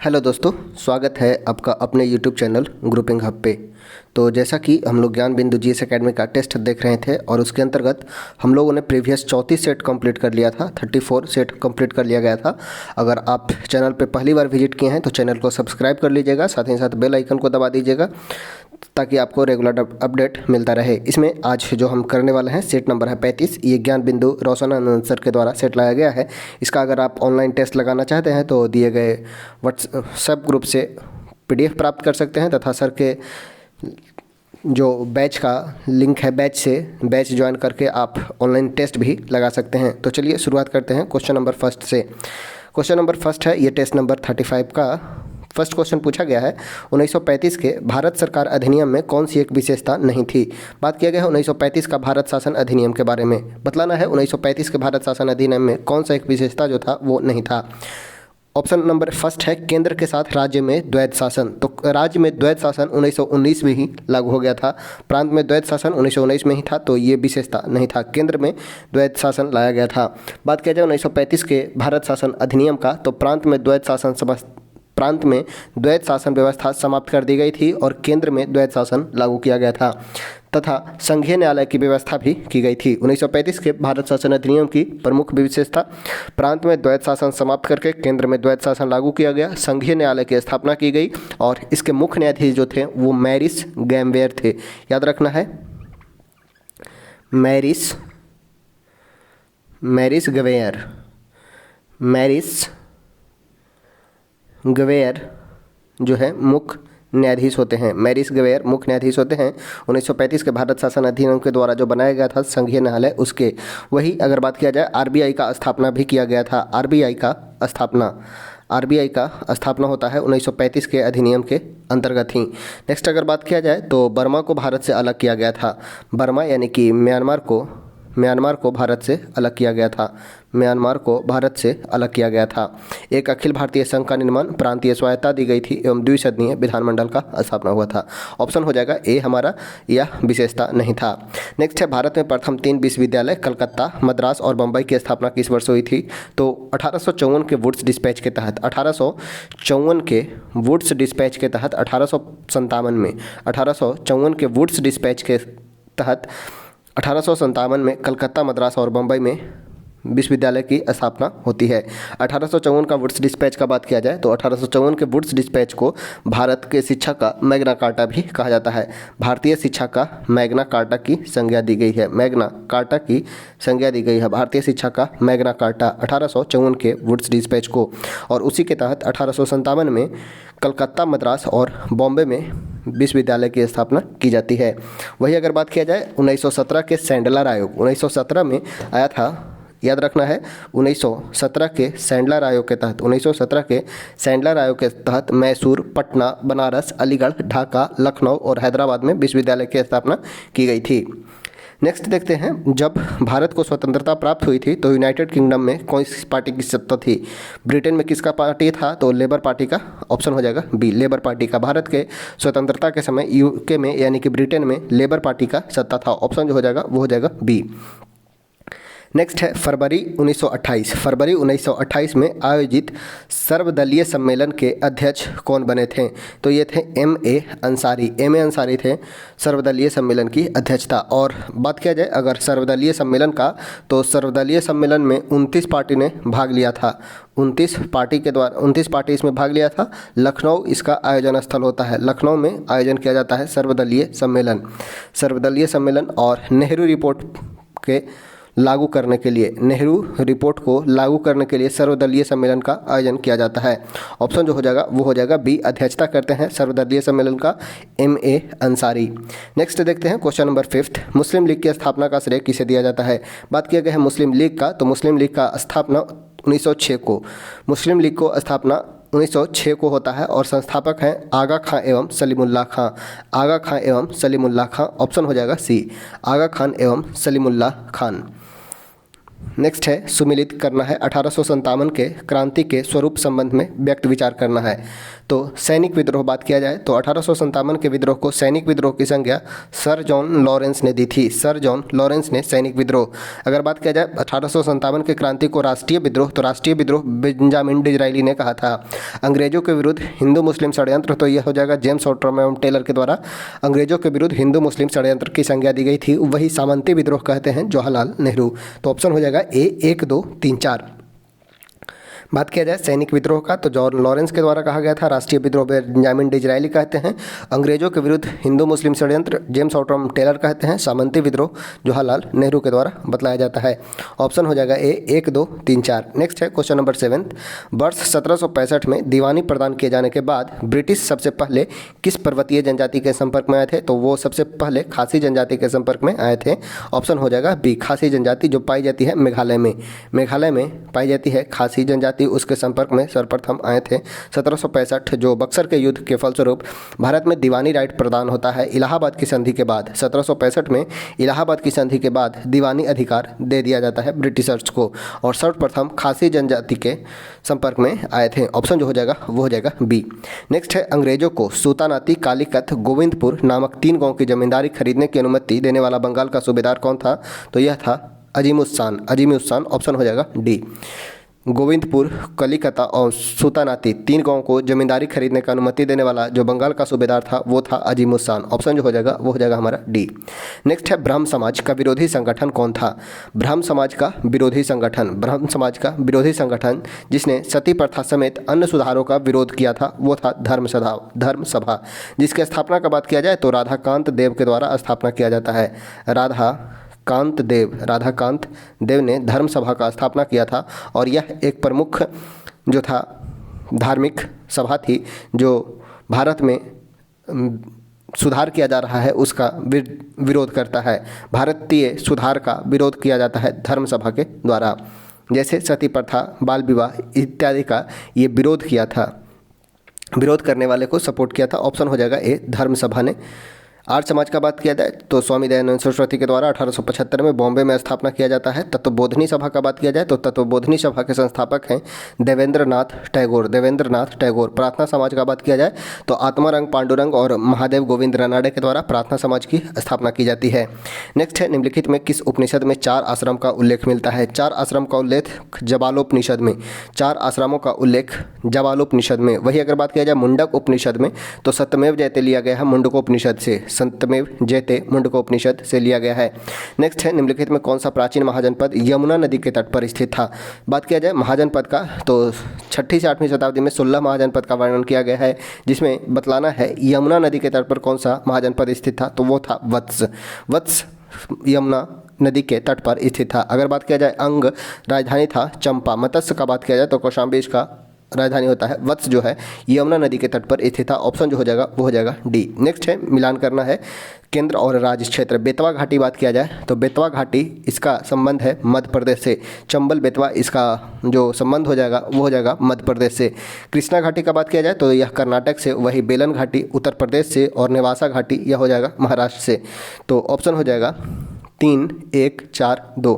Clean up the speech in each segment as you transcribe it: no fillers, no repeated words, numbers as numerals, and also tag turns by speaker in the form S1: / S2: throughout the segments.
S1: Hello दोस्तों, स्वागत है आपका अपने यूट्यूब चैनल ग्रुपिंग हब पे। तो जैसा कि हम लोग ज्ञान बिंदु जीएस एकेडमी का टेस्ट देख रहे थे और उसके अंतर्गत हम लोगों ने प्रीवियस 34 सेट कंप्लीट कर लिया था, 34 सेट कंप्लीट कर लिया गया था। अगर आप चैनल पे पहली बार विजिट किए हैं तो चैनल को सब्सक्राइब कर लीजिएगा, साथ ही साथ बेल आइकन को दबा दीजिएगा ताकि आपको रेगुलर अपडेट मिलता रहे। इसमें आज जो हम करने वाले हैं सेट नंबर है 35। ये ज्ञान बिंदु रोशन आनंद सर के द्वारा सेट लाया गया है। इसका अगर आप ऑनलाइन टेस्ट लगाना चाहते हैं तो दिए गए व्हाट्सएप ग्रुप से पीडीएफ प्राप्त कर सकते हैं तथा सर के जो बैच का लिंक है बैच ज्वाइन करके आप ऑनलाइन टेस्ट भी लगा सकते हैं। तो चलिए शुरुआत करते हैं क्वेश्चन नंबर फर्स्ट से। क्वेश्चन नंबर फर्स्ट है, ये टेस्ट नंबर 35 का फर्स्ट क्वेश्चन पूछा गया है। 1935 के भारत सरकार अधिनियम में कौन सी एक विशेषता नहीं थी? बात किया गया है 1935 का भारत शासन अधिनियम के बारे में। बतलाना है 1935 के भारत शासन अधिनियम में कौन सा एक विशेषता जो था वो नहीं था। ऑप्शन नंबर फर्स्ट है केंद्र के साथ राज्य में द्वैध शासन। तो राज्य में द्वैध शासन 1919 में ही लागू हो गया था, प्रांत में द्वैध शासन 1919 में ही था, तो ये विशेषता नहीं था, केंद्र में द्वैध शासन लाया गया था। बात किया जाए 1935 के भारत शासन अधिनियम का, तो प्रांत में द्वैध शासन व्यवस्था समाप्त कर दी गई थी और केंद्र में द्वैध शासन लागू किया गया था तथा संघीय न्यायालय की व्यवस्था भी की गई थी। 1935 के भारत शासन अधिनियम की प्रमुख विशेषता, प्रांत में द्वैध शासन समाप्त करके केंद्र में द्वैध शासन लागू किया गया, संघीय न्यायालय की स्थापना की गई और इसके मुख्य न्यायाधीश जो थे वो मैरिस गैम्वेयर थे। याद रखना है, मैरिस गवेयर जो है मुख्य न्यायाधीश होते हैं। मैरिस गवेयर मुख्य न्यायाधीश होते हैं। 1935 के भारत शासन अधिनियम के द्वारा जो बनाया गया था संघीय न्यायालय, उसके वही अगर बात किया जाए आरबीआई का स्थापना भी किया गया था। आरबीआई का स्थापना होता है 1935 के अधिनियम के अंतर्गत ही। नेक्स्ट अगर बात किया जाए तो बर्मा को भारत से अलग किया गया था। बर्मा यानी कि म्यांमार को भारत से अलग किया गया था। एक अखिल भारतीय संघ का निर्माण, प्रांतीय स्वायत्ता दी गई थी एवं द्विसदनीय विधानमंडल का स्थापना हुआ था। ऑप्शन हो जाएगा ए हमारा, यह विशेषता नहीं था। नेक्स्ट है, भारत में प्रथम 3 विश्वविद्यालय कलकत्ता, मद्रास और बम्बई की स्थापना किस वर्ष हुई थी? तो 1854 के वुड्स डिस्पैच के तहत 1854 के वुड्स डिस्पैच के तहत 1857 में कलकत्ता, मद्रास और बम्बई में विश्वविद्यालय की स्थापना होती है। 1854 का वुड्स डिस्पैच का बात किया जाए तो 1854 के वुड्स डिस्पैच को भारत के शिक्षा का मैग्ना कार्टा भी कहा जाता है। भारतीय शिक्षा का मैग्ना कार्टा की संज्ञा दी गई है। भारतीय शिक्षा का मैग्ना कार्टा 1854 के वुड्स डिस्पैच को, और उसी के तहत 1857 में कलकत्ता, मद्रास और बॉम्बे में विश्वविद्यालय की स्थापना की जाती है। वही अगर बात किया जाए 1917 के सैंडलर आयोग 1917 में आया था। याद रखना है 1917 के सैंडलर आयोग के तहत मैसूर, पटना, बनारस, अलीगढ़, ढाका, लखनऊ और हैदराबाद में विश्वविद्यालय की स्थापना की गई थी। नेक्स्ट देखते हैं, जब भारत को स्वतंत्रता प्राप्त हुई थी तो यूनाइटेड किंगडम में कौन सी पार्टी की सत्ता थी? ब्रिटेन में किसका पार्टी था? तो लेबर पार्टी का। ऑप्शन हो जाएगा बी, लेबर पार्टी का। भारत के स्वतंत्रता के समय यूके में यानी कि ब्रिटेन में लेबर पार्टी का सत्ता था। ऑप्शन जो हो जाएगा वो हो जाएगा बी। नेक्स्ट है, फरवरी 1928 में आयोजित सर्वदलीय सम्मेलन के अध्यक्ष कौन बने थे? तो ये थे M.A. अंसारी थे सर्वदलीय सम्मेलन की अध्यक्षता। और बात किया जाए अगर सर्वदलीय सम्मेलन का, तो सर्वदलीय सम्मेलन में 29 पार्टी ने भाग लिया था। 29 पार्टी इसमें भाग लिया था। लखनऊ इसका आयोजन स्थल होता है। लखनऊ में आयोजन किया जाता है सर्वदलीय सम्मेलन। और नेहरू रिपोर्ट को लागू करने के लिए सर्वदलीय सम्मेलन का आयोजन किया जाता है। ऑप्शन जो हो जाएगा वो हो जाएगा बी, अध्यक्षता करते हैं सर्वदलीय सम्मेलन का M.A. अंसारी। नेक्स्ट देखते हैं क्वेश्चन नंबर 5, मुस्लिम लीग की स्थापना का श्रेय किसे दिया जाता है? बात किया गया है मुस्लिम लीग का, तो मुस्लिम लीग का स्थापना 1906 को होता है और संस्थापक हैं आगा खां एवं सलीमुल्लाह खां। ऑप्शन हो जाएगा सी, आगा खान एवं सलीमुल्लाह खान। नेक्स्ट है सुमिलित करना है 1857 के क्रांति के स्वरूप संबंध में व्यक्त विचार करना है। तो सैनिक विद्रोह बात किया जाए तो 1857 के विद्रोह को सैनिक विद्रोह की संज्ञा सर जॉन लॉरेंस ने दी थी। सर जॉन लॉरेंस ने सैनिक विद्रोह। अगर बात किया जाए 1857 के क्रांति को राष्ट्रीय विद्रोह, तो राष्ट्रीय विद्रोह बेंजामिन डिज़रायली ने कहा था। अंग्रेजों के विरुद्ध हिंदू मुस्लिम षड्यंत्र, तो यह हो जाएगा जेम्स ऑट्रम एवं टेलर के द्वारा अंग्रेजों के विरुद्ध हिंदू मुस्लिम षड्यंत्र की संज्ञा दी गई थी। वही सामंती विद्रोह कहते हैं जवाहरलाल नेहरू। तो ऑप्शन हो जाएगा ए 1 2 3 4। बात किया जाए सैनिक विद्रोह का तो जॉन लॉरेंस के द्वारा कहा गया था। राष्ट्रीय विद्रोह बेंजामिन डिज़रायली कहते हैं। अंग्रेजों के विरुद्ध हिंदू मुस्लिम षड्यंत्र जेम्स ऑट्रम टेलर कहते हैं। सामंती विद्रोह जवाहरलाल नेहरू के द्वारा बतलाया जाता है। ऑप्शन हो जाएगा ए 1 2 3 4। नेक्स्ट है क्वेश्चन नंबर 7। वर्ष 1765 में दीवानी प्रदान किए जाने के बाद ब्रिटिश सबसे पहले किस पर्वतीय जनजाति के संपर्क में आए थे? तो वो सबसे पहले खासी जनजाति के संपर्क में आए थे। ऑप्शन हो जाएगा बी, खासी जनजाति, जो पाई जाती है मेघालय में। मेघालय में पाई जाती है खासी जनजाति, उसके संपर्क में सर्वप्रथम आए थे 1765, जो बक्सर के युद्ध के फलस्वरूप भारत में दीवानी राइट प्रदान होता है इलाहाबाद की संधि के बाद। 1765 में इलाहाबाद की संधि के बाद दीवानी अधिकार दे दिया जाता है ब्रिटिशर्स को, और सर्वप्रथम खासी जनजाति के संपर्क में आए थे। ऑप्शन जो हो जाएगा वो हो जाएगा बी। नेक्स्ट है अंग्रेजों को सूतानाती, कालीकत, गोविंदपुर नामक 3 गांव की जमींदारी खरीदने की अनुमति देने वाला बंगाल का सूबेदार कौन था? तो यह था अजीमुस्सान। अजीमुस्सान ऑप्शन हो जाएगा डी। गोविंदपुर, कलिकता और सूतानाती 3 गांवों को जमींदारी खरीदने का अनुमति देने वाला जो बंगाल का सूबेदार था वो था अजीमुस्सान। ऑप्शन जो हो जाएगा वो हो जाएगा हमारा डी। नेक्स्ट है ब्रह्म समाज का विरोधी संगठन कौन था? ब्रह्म समाज का विरोधी संगठन, ब्रह्म समाज का विरोधी संगठन जिसने सती प्रथा समेत अन्य सुधारों का विरोध किया था वो था धर्म सभा, जिसकी स्थापना का बात किया जाए तो राधाकांत देव के द्वारा स्थापना किया जाता है। राधाकांत देव ने धर्म सभा का स्थापना किया था, और यह एक प्रमुख जो था धार्मिक सभा थी जो भारत में सुधार किया जा रहा है उसका विरोध करता है। भारतीय सुधार का विरोध किया जाता है धर्म सभा के द्वारा, जैसे सती प्रथा, बाल विवाह इत्यादि का ये विरोध किया था, विरोध करने वाले को सपोर्ट किया था। ऑप्शन हो जाएगा ए, धर्म सभा ने। आर्य समाज का बात किया जाए तो स्वामी दयानंद सरस्वती के द्वारा 1875 में बॉम्बे में स्थापना किया जाता है। तत्वबोधिनी सभा का बात किया जाए तो तत्वबोधिनी सभा के संस्थापक हैं देवेंद्र नाथ टैगोर। प्रार्थना समाज का बात किया जाए तो आत्मारंग पांडुरंग और महादेव गोविंद रानाडे के द्वारा प्रार्थना समाज की स्थापना की जाती है। नेक्स्ट है निम्नलिखित में किस उपनिषद में 4 आश्रम का उल्लेख मिलता है? 4 आश्रम का उल्लेख जबालोपनिषद में, 4 आश्रमों का उल्लेख जबालोपनिषद में। वही अगर बात किया जाए मुंडक उपनिषद में तो सत्यमेव जयते लिया गया है मुंडकोपनिषद से, संतमेव जयते मुंडकोपनिषद से लिया गया है। नेक्स्ट है निम्नलिखित में कौन सा प्राचीन महाजनपद यमुना नदी के तट पर स्थित था? बात किया जाए महाजनपद का तो 6ठी से 8वीं शताब्दी में 16 महाजनपद का वर्णन किया गया है, जिसमें बतलाना है यमुना नदी के तट पर कौन सा महाजनपद स्थित था, तो वो था वत्स यमुना नदी के तट पर स्थित था। अगर बात किया जाए अंग राजधानी था चंपा। मत्स्य का बात किया जाए तो कौशाम्बी इसका राजधानी होता है। वत्स जो है यमुना नदी के तट पर स्थित था। ऑप्शन जो हो जाएगा वो हो जाएगा डी। नेक्स्ट है मिलान करना है केंद्र और राज्य क्षेत्र। बेतवा घाटी बात किया जाए तो बेतवा घाटी इसका संबंध है मध्य प्रदेश से। चंबल बेतवा इसका जो संबंध हो जाएगा वो हो जाएगा मध्य प्रदेश से। कृष्णा घाटी का बात किया जाए तो यह कर्नाटक से। वही बेलन घाटी उत्तर प्रदेश से, और नेवासा घाटी यह हो जाएगा महाराष्ट्र से। तो ऑप्शन हो जाएगा 3 1 4 2,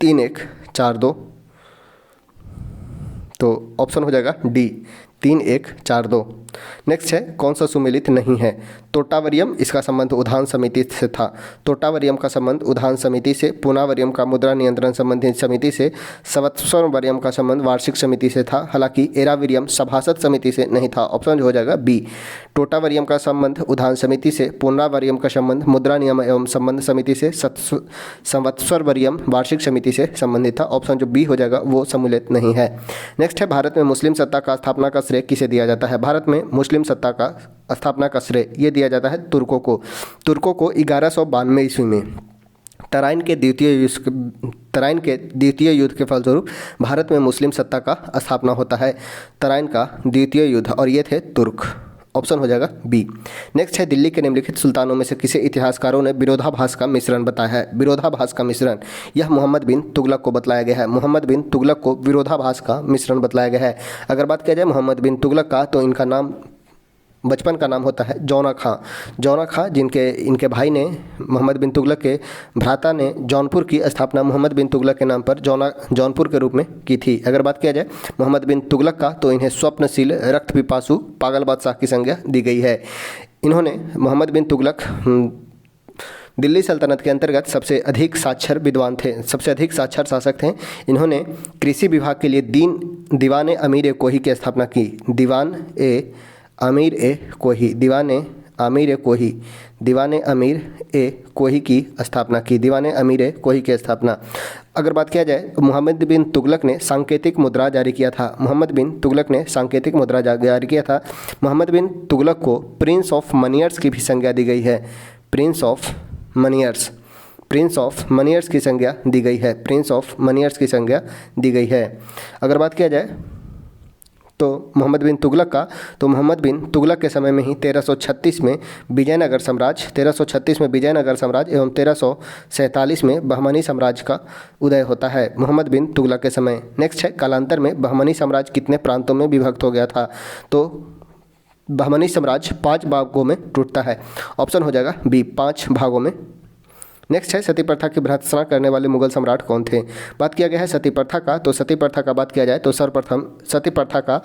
S1: 3 1 4 2। तो ऑप्शन हो जाएगा डी 3 1 4 2। नेक्स्ट है कौन सा सुमेलित नहीं है? तोटावरियम इसका संबंध उद्यान समिति से था। तोटावरियम का संबंध उद्यान समिति से। पूनावरियम का मुद्रा नियंत्रण संबंधी समिति से। संवत्सरवरियम का संबंध वार्षिक समिति से था। हालांकि एराविरियम सभासद समिति से नहीं था। ऑप्शन हो जाएगा बी। टोटावरियम का संबंध उद्यान समिति से। पूर्णावरियम का संबंध मुद्रा नियम एवं संबंध समिति से। संवत्सरवरियम वार्षिक समिति से संबंधित था। ऑप्शन जो बी हो जाएगा वो सम्मिलित नहीं है। नेक्स्ट है भारत में मुस्लिम सत्ता का स्थापना का श्रेय किसे दिया जाता है? भारत में मुस्लिम सत्ता का स्थापना का श्रेय ये दिया जाता है तुर्कों को। तुर्कों को 1192 ईस्वी में तराइन के द्वितीय युद्ध के फलस्वरूप भारत में मुस्लिम सत्ता का स्थापना होता है। तराइन का द्वितीय युद्ध, और ये थे तुर्क। ऑप्शन हो जाएगा बी। नेक्स्ट है दिल्ली के निम्नलिखित सुल्तानों में से किसे इतिहासकारों ने विरोधाभास का मिश्रण बताया है? विरोधाभास का मिश्रण यह मोहम्मद बिन तुगलक को बतलाया गया है। मोहम्मद बिन तुगलक को विरोधाभास का मिश्रण बतलाया गया है। अगर बात किया जाए मोहम्मद बिन तुगलक का तो इनका नाम बचपन का नाम होता है जौना खां। जौना खां जिनके इनके भाई ने, मोहम्मद बिन तुगलक के भ्राता ने जौनपुर की स्थापना मोहम्मद बिन तुगलक के नाम पर जौनपुर के रूप में की थी। अगर बात किया जाए मोहम्मद बिन तुगलक का, तो इन्हें स्वप्नशील, रक्त पिपासु, पागल बादशाह की संज्ञा दी गई है। इन्होंने, मोहम्मद बिन तुगलक दिल्ली सल्तनत के अंतर्गत सबसे अधिक साक्षर विद्वान थे, सबसे अधिक साक्षर शासक थे। इन्होंने कृषि विभाग के लिए दीवान अमीर ए कोही की स्थापना की। दीवान ए अमीर ए कोही, दीवान अमीर ए कोही, दीवान अमीर ए कोही की स्थापना की, दीवान अमीर ए कोही की स्थापना। अगर बात किया जाए, मोहम्मद बिन तुगलक ने सांकेतिक मुद्रा जारी किया था। मोहम्मद बिन तुगलक ने सांकेतिक मुद्रा जारी किया था। मोहम्मद बिन तुगलक को प्रिंस ऑफ मनियर्स की भी संज्ञा दी गई है। प्रिंस ऑफ मनियर्स, प्रिंस ऑफ मनियर्स की संज्ञा दी गई है, प्रिंस ऑफ मनियर्स की संज्ञा दी गई है। अगर बात किया जाए तो मोहम्मद बिन तुगलक का, तो मोहम्मद बिन तुगलक के समय में ही 1336 में विजयनगर साम्राज्य, 1336 में विजयनगर साम्राज्य एवं 1347 में बहमनी साम्राज्य का उदय होता है, मोहम्मद बिन तुगलक के समय। नेक्स्ट है, कालांतर में बहमनी साम्राज्य कितने प्रांतों में विभक्त हो गया था? तो बहमनी साम्राज्य 5 भागों में टूटता है। ऑप्शन हो जाएगा बी, 5 भागों में। नेक्स्ट है, सती प्रथा की भर्त्सना करने वाले मुगल सम्राट कौन थे? बात किया गया है सती प्रथा का, तो सती प्रथा का बात किया जाए तो सर्वप्रथम सती प्रथा का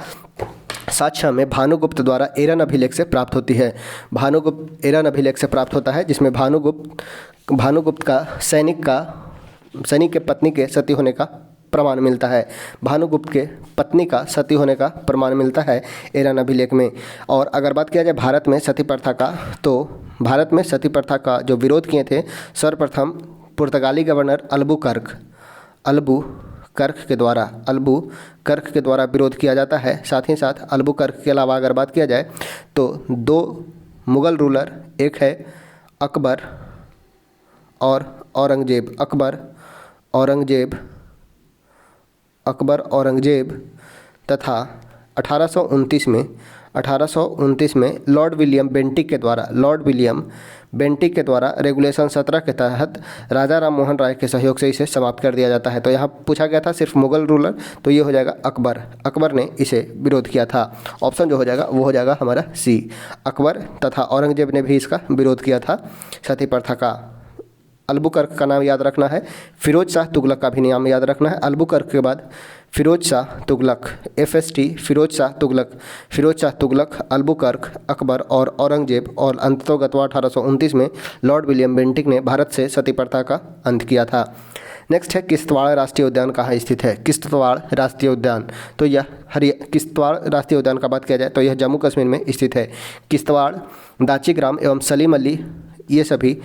S1: साक्ष्य हमें भानुगुप्त द्वारा एरन अभिलेख से प्राप्त होती है। भानुगुप्त एरन अभिलेख से प्राप्त होता है, जिसमें भानुगुप्त का सैनिक के पत्नी के सती होने का प्रमाण मिलता है। भानुगुप्त के पत्नी का सती होने का प्रमाण मिलता है एरन अभिलेख में। और अगर बात किया जाए भारत में सती प्रथा का, तो भारत में सती प्रथा का जो विरोध किए थे सर्वप्रथम पुर्तगाली गवर्नर अल्बुकर्क के द्वारा विरोध किया जाता है। साथ ही साथ अल्बुकर्क के अलावा अगर बात किया जाए तो 2 मुग़ल रूलर, एक है अकबर और औरंगजेब, अकबर औरंगजेब तथा 1829 में लॉर्ड विलियम बेंटिक के द्वारा रेगुलेशन 17 के तहत राजा राम मोहन राय के सहयोग से इसे समाप्त कर दिया जाता है। तो यहाँ पूछा गया था सिर्फ मुगल रूलर, तो ये हो जाएगा अकबर ने इसे विरोध किया था। ऑप्शन जो हो जाएगा वो हो जाएगा हमारा सी, अकबर तथा औरंगजेब ने भी इसका विरोध किया था सती प्रथा का। अल्बुकर्क का नाम याद रखना है, फिरोज शाह तुगलक का भी नाम याद रखना है। अल्बुकर्क के बाद फिरोज शाह तुगलक, FST, फिरोज शाह तुगलक, अल्बुकर्क, अकबर और औरंगजेब। और अंततोगत्वा 1829 में लॉर्ड विलियम बेंटिक ने भारत से सती प्रथा का अंत किया था। नेक्स्ट है, किश्तवाड़ राष्ट्रीय उद्यान कहाँ स्थित है? किश्तवाड़ राष्ट्रीय उद्यान, तो यह किश्तवाड़ राष्ट्रीय उद्यान का बात किया जाए तो यह जम्मू कश्मीर में स्थित है। किश्तवाड़, दाची-ग्राम एवं सलीम अली, ये सभी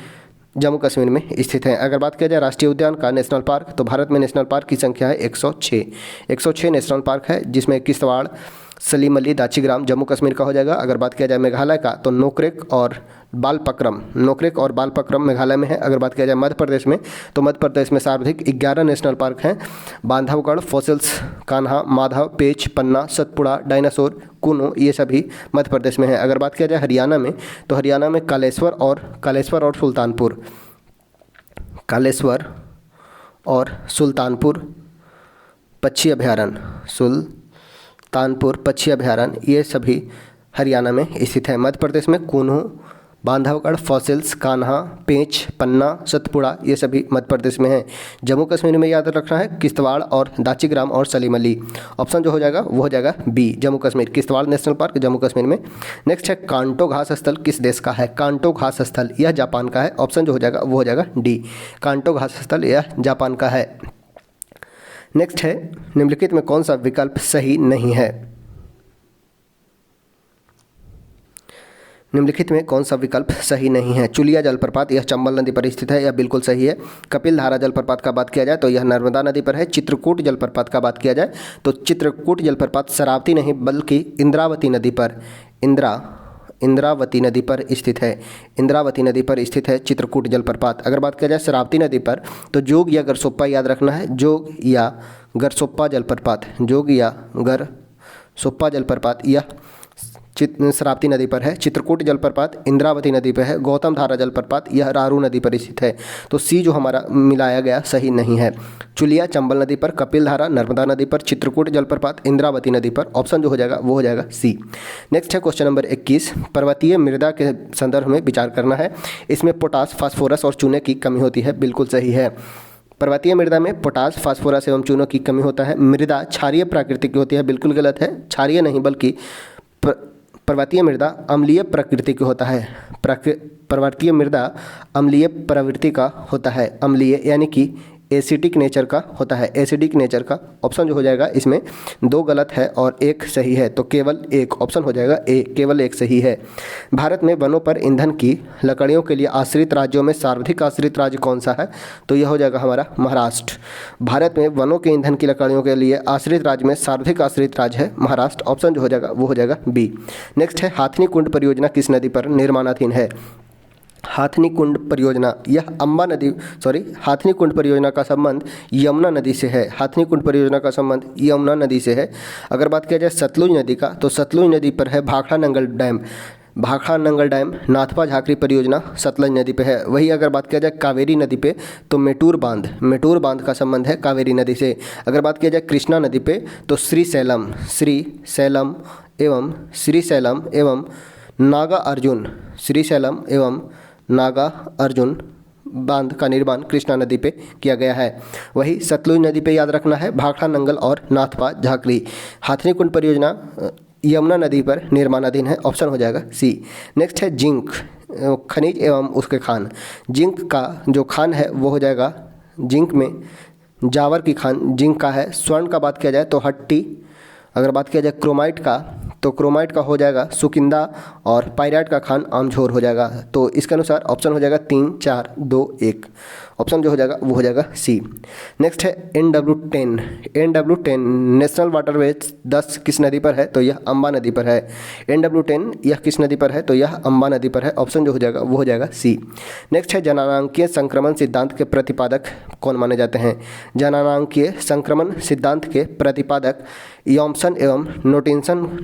S1: जम्मू कश्मीर में स्थित हैं। अगर बात किया जाए राष्ट्रीय उद्यान का, नेशनल पार्क, तो भारत में नेशनल पार्क की संख्या है 106 नेशनल पार्क है, जिसमें किश्तवाड़, सलीम अली, दाची-ग्राम जम्मू कश्मीर का हो जाएगा। अगर बात किया जाए मेघालय का, तो नोकरेक और बालपक्रम मेघालय में है। अगर बात किया जाए मध्य प्रदेश में, तो मध्य प्रदेश में सर्वाधिक 11 नेशनल पार्क हैं। बांधवगढ़, फॉसिल्स, कान्हा, माधव, पेंच, पन्ना, सतपुड़ा, डायनासोर, कुनो, ये सभी मध्य प्रदेश में है। अगर बात किया जाए हरियाणा में, तो हरियाणा में कालेश्वर और सुल्तानपुर पक्षी अभयारण्य, ये सभी हरियाणा में स्थित है। मध्य प्रदेश में कुनो, बांधवगढ़, फॉसिल्स, कान्हा, पेंच, पन्ना, सतपुड़ा, ये सभी मध्य प्रदेश में है। जम्मू कश्मीर में याद रखना है किश्तवाड़ और दाची-ग्राम और सलीम अली। ऑप्शन जो हो जाएगा वो हो जाएगा B, Jammu Kashmir, Kishtwar national park Jammu Kashmir में। नेक्स्ट है, कांटो घास स्थल किस देश का है? कांटो घास स्थल, यह जापान का है। ऑप्शन जो हो जाएगा वो हो जाएगा डी, कांटो घास स्थल यह जापान का है। नेक्स्ट है, निम्नलिखित में कौन सा विकल्प सही नहीं है? निम्नलिखित में कौन सा विकल्प सही नहीं है? चुलिया जलप्रपात, यह चंबल नदी पर स्थित है, यह बिल्कुल सही है। कपिल धारा जलप्रपात का बात किया जाए तो यह नर्मदा नदी पर है। चित्रकूट जलप्रपात का बात किया जाए तो चित्रकूट जलप्रपात शरावती नहीं बल्कि इंद्रावती नदी पर स्थित है। इंद्रावती नदी पर स्थित है चित्रकूट जलप्रपात। अगर बात किया जाए शरावती नदी पर, तो जोग या गरसोप्पा याद रखना है, जोग या गरसोप्पा जलप्रपात, यह श्रावती नदी पर है। चित्रकूट जलप्रपात इंद्रावती नदी पर है। गौतम धारा जलप्रपात यह रारू नदी पर स्थित है। तो सी जो हमारा मिलाया गया सही नहीं है। चुलिया चंबल नदी पर, कपिल धारा नर्मदा नदी पर, चित्रकूट जलप्रपात इंद्रावती नदी पर। ऑप्शन जो हो जाएगा वो हो जाएगा सी। नेक्स्ट है क्वेश्चन नंबर 21, पर्वतीय मृदा के संदर्भ में विचार करना है। इसमें पोटास, फास्फोरस और चूने की कमी होती है। बिल्कुल सही है। पर्वतीय मृदा में पोटास, फास्फोरस एवं चूनों की कमी होता है। मृदा क्षारीय प्रकृति की होती है। बिल्कुल गलत है। क्षारीय नहीं बल्कि पर्वतीय मृदा अम्लीय प्रकृति की होता है। पर्वतीय मृदा अम्लीय प्रवृत्ति का होता है। अम्लीय यानी कि एसिडिक नेचर का होता है। एसिडिक नेचर का। ऑप्शन जो हो जाएगा इसमें 2 गलत है और 1 सही है, तो केवल 1 ऑप्शन हो जाएगा ए, केवल 1 सही है। भारत में वनों पर ईंधन की लकड़ियों के लिए आश्रित राज्यों में सर्वाधिक आश्रित राज्य कौन सा है? तो यह हो जाएगा हमारा महाराष्ट्र। भारत में वनों के ईंधन की लकड़ियों के लिए आश्रित राज्य में सर्वाधिक आश्रित राज्य है महाराष्ट्र। ऑप्शन जो हो जाएगा वो हो जाएगा बी। नेक्स्ट है हाथनी कुंड परियोजना किस नदी पर निर्माणाधीन है? हाथनी कुंड परियोजना यह हाथनी कुंड परियोजना का संबंध यमुना नदी से है। हाथनी कुंड परियोजना का संबंध यमुना नदी से है। अगर बात किया जाए सतलुज नदी का, तो सतलुज नदी पर है भाखड़ा नंगल डैम। भाखड़ा नंगल डैम नाथपा झाकरी परियोजना सतलज नदी पे है। वही अगर बात किया जाए कावेरी नदी पे, तो मेटूर बांध का संबंध है कावेरी नदी से। अगर बात किया जाए कृष्णा नदी पे, तो श्रीशैलम एवं नागा अर्जुन बांध का निर्माण कृष्णा नदी पे किया गया है। वही सतलुज नदी पे याद रखना है भाखड़ा नंगल और नाथपा झाकरी। हाथनी कुंड परियोजना यमुना नदी पर निर्माणाधीन है। ऑप्शन हो जाएगा सी। नेक्स्ट है जिंक खनिज एवं उसके खान। जिंक का जो खान है वो हो जाएगा, जिंक में जावर की खान जिंक का है। स्वर्ण का बात किया जाए तो हट्टी। अगर बात किया जाए क्रोमाइट का, तो क्रोमाइट का हो जाएगा सुकिंदा और पायराइट का खान आमझोर हो जाएगा। तो इसके अनुसार ऑप्शन हो जाएगा 3, 4, 2, 1। ऑप्शन जो हो जाएगा वो हो जाएगा सी। नेक्स्ट है NW10 नेशनल वाटरवेज 10 किस नदी पर है? तो यह अम्बा नदी पर है। NW10 यह किस नदी पर है? तो यह अम्बा नदी पर है। ऑप्शन जो हो जाएगा वो हो जाएगा सी। नेक्स्ट है जननांकीय संक्रमण सिद्धांत के प्रतिपादक कौन माने जाते हैं? जननांकीय संक्रमण सिद्धांत के प्रतिपादक यॉम्सन एवं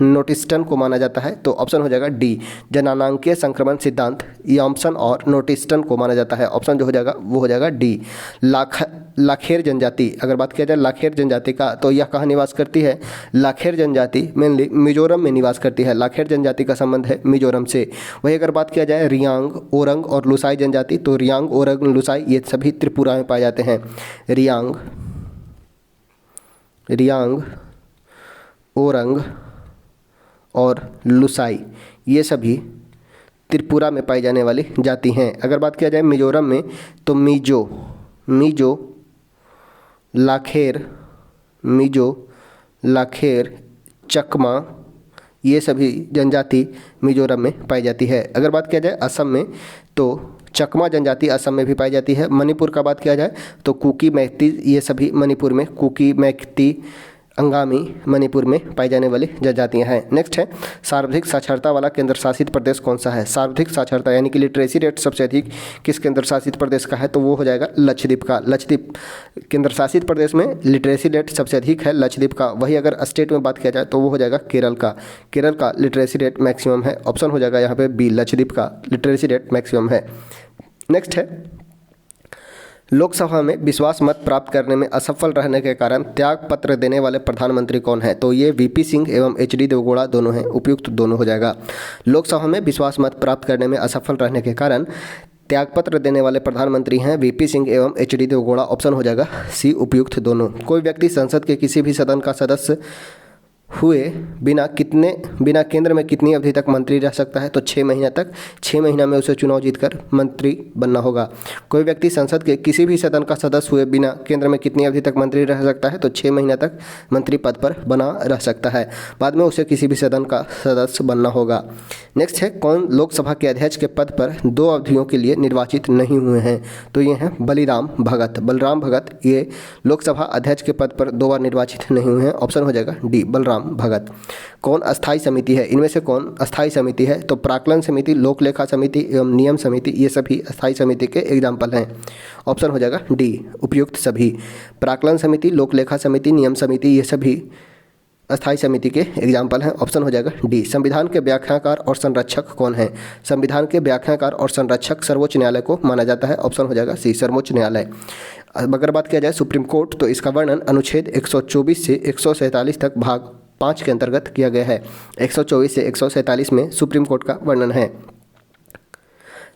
S1: नोटिस्टन को माना जाता है। तो ऑप्शन हो जाएगा डी। जननांकीय संक्रमण सिद्धांत यॉम्सन और नोटिस्टन को माना जाता है। ऑप्शन जो हो जाएगा वो हो जाएगा डी। लाखेर जनजाति, अगर बात किया जाए लाखेर जनजाति का, तो यह कहाँ निवास करती है? लाखेर जनजाति मेनली मिजोरम में निवास करती है। लाखेर जनजाति का संबंध है मिजोरम से। वही अगर बात किया जाए रियांग, ओरंग और लुसाई जनजाति, तो रियांग, ओरंग, लुसाई ये सभी त्रिपुरा में पाए जाते हैं। रियांग, ओरंग और लुसाई ये सभी त्रिपुरा में पाई जाने वाली जाति हैं। अगर बात किया जाए मिजोरम में, तो मिजो, लाखेर, चकमा ये सभी जनजाति मिजोरम में पाई जाती है। अगर बात किया जाए असम में, तो चकमा जनजाति असम में भी पाई जाती है। मणिपुर का बात किया जाए तो कुकी, मैती ये सभी मणिपुर में, कुकी, मैती, अंगामी मणिपुर में पाई जाने वाली जनजातियाँ हैं। नेक्स्ट है सर्वाधिक साक्षरता वाला केंद्र शासित प्रदेश कौन सा है? सर्वाधिक साक्षरता यानी कि लिटरेसी रेट सबसे अधिक किस केंद्र शासित प्रदेश का है? तो वो हो जाएगा लक्षद्वीप का। लक्षद्वीप केंद्र शासित प्रदेश में लिटरेसी रेट सबसे अधिक है लक्षद्वीप का। वही अगर स्टेट में बात किया जाए तो वो हो जाएगा केरल का। केरल का लिटरेसी रेट मैक्सिमम है। ऑप्शन हो जाएगा यहाँ पे बी, लक्षद्वीप का लिटरेसी रेट मैक्सिमम है। नेक्स्ट है लोकसभा में विश्वास मत प्राप्त करने में असफल रहने के कारण त्याग पत्र देने वाले प्रधानमंत्री कौन है? तो ये वीपी सिंह एवं एचडी देवगौड़ा दोनों हैं। उपयुक्त दोनों हो जाएगा। लोकसभा में विश्वास मत प्राप्त करने में असफल रहने के कारण त्यागपत्र देने वाले प्रधानमंत्री हैं वीपी सिंह एवं एचडी देवगौड़ा। ऑप्शन हो जाएगा सी, उपयुक्त दोनों। कोई व्यक्ति संसद के किसी भी सदन का सदस्य हुए बिना केंद्र में कितनी अवधि तक मंत्री रह सकता है? तो 6 महीने तक। 6 महीना में उसे चुनाव जीतकर मंत्री बनना होगा। कोई व्यक्ति संसद के किसी भी सदन का सदस्य हुए बिना केंद्र में कितनी अवधि तक मंत्री रह सकता है? तो 6 महीने तक मंत्री पद पर बना रह सकता है। बाद में उसे किसी भी सदन का सदस्य बनना होगा। नेक्स्ट है कौन लोकसभा के अध्यक्ष के पद पर 2 अवधियों के लिए निर्वाचित नहीं हुए हैं? तो ये हैं बलराम भगत ये लोकसभा अध्यक्ष के पद पर 2 बार निर्वाचित नहीं हुए हैं। ऑप्शन हो जाएगा डी, बलराम भगत। कौन अस्थाई समिति है? इनमें से कौन अस्थाई समिति है? तो प्राक्कलन समिति, लोक लेखा समिति एवं नियम समिति ये सभी अस्थाई समिति के एग्जाम्पल हैं। ऑप्शन हो जाएगा डी, उपयुक्त सभी। प्राक्कलन समिति, लोक लेखा समिति, नियम समिति ये सभी स्थायी समिति के एग्जाम्पल हैं। ऑप्शन हो जाएगा डी। संविधान के व्याख्याकार और संरक्षक कौन है? संविधान के व्याख्याकार और संरक्षक सर्वोच्च न्यायालय को माना जाता है। ऑप्शन हो जाएगा सी, सर्वोच्च न्यायालय। अगर बात किया जाए सुप्रीम कोर्ट, तो इसका वर्णन अनुच्छेद 124 से 147 तक भाग 5 के अंतर्गत किया गया है। 124 से 147 में सुप्रीम कोर्ट का वर्णन है।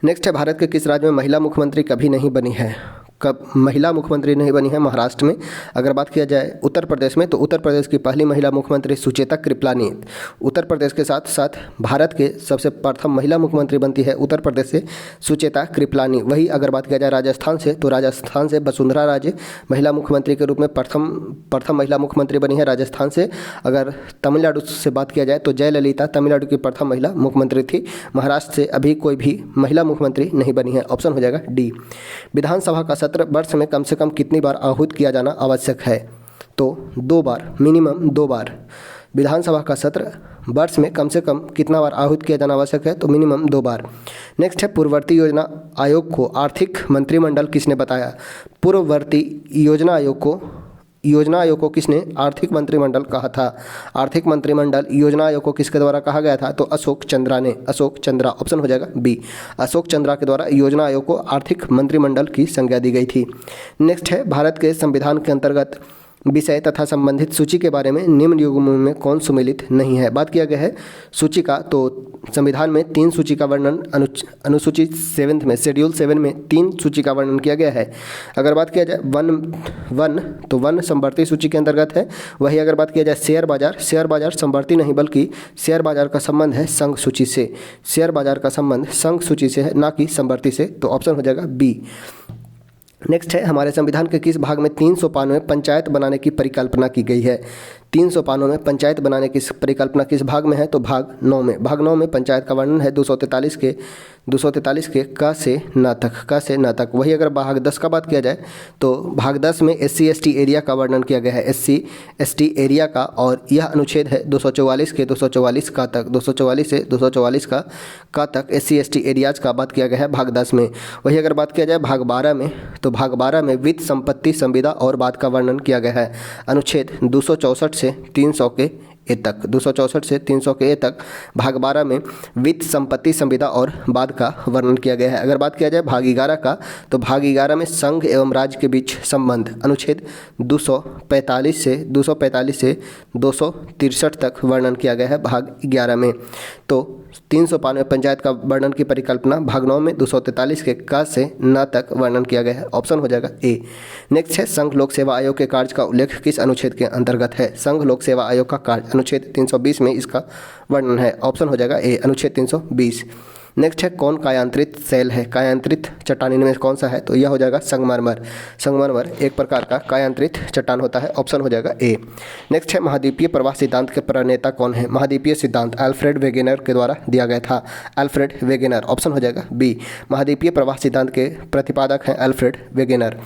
S1: नेक्स्ट है, भारत के किस राज्य में महिला मुख्यमंत्री कभी नहीं बनी है? कब महिला मुख्यमंत्री नहीं बनी है? महाराष्ट्र में। अगर बात किया जाए उत्तर प्रदेश में, तो उत्तर प्रदेश की पहली महिला मुख्यमंत्री सुचेता कृपलानी। उत्तर प्रदेश के साथ साथ भारत के सबसे प्रथम महिला मुख्यमंत्री बनती है उत्तर प्रदेश से सुचेता कृपलानी। वही अगर बात किया जाए राजस्थान से, तो राजस्थान से वसुंधरा राजे महिला मुख्यमंत्री के रूप में प्रथम महिला मुख्यमंत्री बनी है राजस्थान से। अगर तमिलनाडु से बात किया जाए, तो जयललिता तमिलनाडु की प्रथम महिला मुख्यमंत्री थी। महाराष्ट्र से अभी कोई भी महिला मुख्यमंत्री नहीं बनी है। ऑप्शन हो जाएगा डी। विधानसभा का सत्र वर्ष में कम से कम कितनी बार आहूत किया जाना आवश्यक है? तो 2 बार, मिनिमम 2 बार। विधानसभा का सत्र वर्ष में कम से कम कितना बार आहूत किया जाना आवश्यक है? तो मिनिमम 2 बार। नेक्स्ट है, पूर्ववर्ती योजना आयोग को आर्थिक मंत्रिमंडल किसने बताया? पूर्ववर्ती योजना आयोग को किसने आर्थिक मंत्रिमंडल कहा था? आर्थिक मंत्रिमंडल योजना आयोग को किसके द्वारा कहा गया था? तो अशोक चंद्रा ने, अशोक चंद्रा। ऑप्शन हो जाएगा बी, अशोक चंद्रा के द्वारा योजना आयोग को आर्थिक मंत्रिमंडल की संज्ञा दी गई थी। नेक्स्ट है, भारत के संविधान के अंतर्गत विषय तथा संबंधित सूची के बारे में निम्न युग्मों में कौन सुमेलित नहीं है? बात किया गया है सूची का, तो संविधान में 3 सूची का वर्णन अनुसूची 7 में, शेड्यूल 7 में 3 सूची का वर्णन किया गया है। अगर बात किया जाए वन तो वन संवर्ती सूची के अंतर्गत है। वही अगर बात किया जाए शेयर बाजार संवर्ती नहीं बल्कि शेयर बाजार का संबंध है संघ सूची से। शेयर बाजार का संबंध संघ सूची से है, ना कि संवर्ती से। तो ऑप्शन हो जाएगा बी। नेक्स्ट है, हमारे संविधान के किस भाग में 300 पानों में पंचायत बनाने की परिकल्पना की गई है? 300 पानों में पंचायत बनाने की परिकल्पना किस भाग में है? तो भाग 9 में। भाग 9 में पंचायत का वर्णन है 243 के क से न तक। वही अगर भाग 10 का बात किया जाए, तो भाग 10 में SC ST एरिया का वर्णन किया गया है, SC ST एरिया का, और यह अनुच्छेद है 244 के 244 का तक, 244 से 244 का तक SC ST एरियाज का बात किया गया है भाग 10 में। वही अगर बात किया जाए भाग 12 में, तो भाग 12 में वित्त संपत्ति संविदा और बाद का वर्णन किया गया है, अनुच्छेद 264 से 300 के ए तक, 264 से 300 के ए तक भाग 12 में वित्त संपत्ति संविदा और बाद का वर्णन किया गया है। अगर बात किया जाए भाग 11 का, तो भाग 11 में संघ एवं राज्य के बीच संबंध, अनुच्छेद 245 से 263 तक वर्णन किया गया है भाग 11 में। तो 300 पानों में पंचायत का वर्णन की परिकल्पना भाग 9 में 243 के क से न तक वर्णन किया गया है। ऑप्शन हो जाएगा ए। नेक्स्ट है, संघ लोक सेवा आयोग के कार्य का उल्लेख किस अनुच्छेद के अंतर्गत है? संघ लोक सेवा आयोग का कार्य अनुच्छेद 320 में इसका वर्णन है। ऑप्शन हो जाएगा ए, अनुच्छेद 320। नेक्स्ट है, कौन कायांतरित शैल है? कायांतरित चट्टान में कौन सा है? तो यह हो जाएगा संगमरमर। संगमरमर एक प्रकार का कायांतरित चट्टान होता है। ऑप्शन हो जाएगा ए। नेक्स्ट है, महाद्वीपीय प्रवाह सिद्धांत के प्रणेता कौन है? महाद्वीपीय सिद्धांत अल्फ्रेड वेगेनर के द्वारा दिया गया था, अल्फ्रेड वेगेनर। ऑप्शन हो जाएगा बी, महाद्वीपीय प्रवाह सिद्धांत के प्रतिपादक हैं अल्फ्रेड वेगेनर।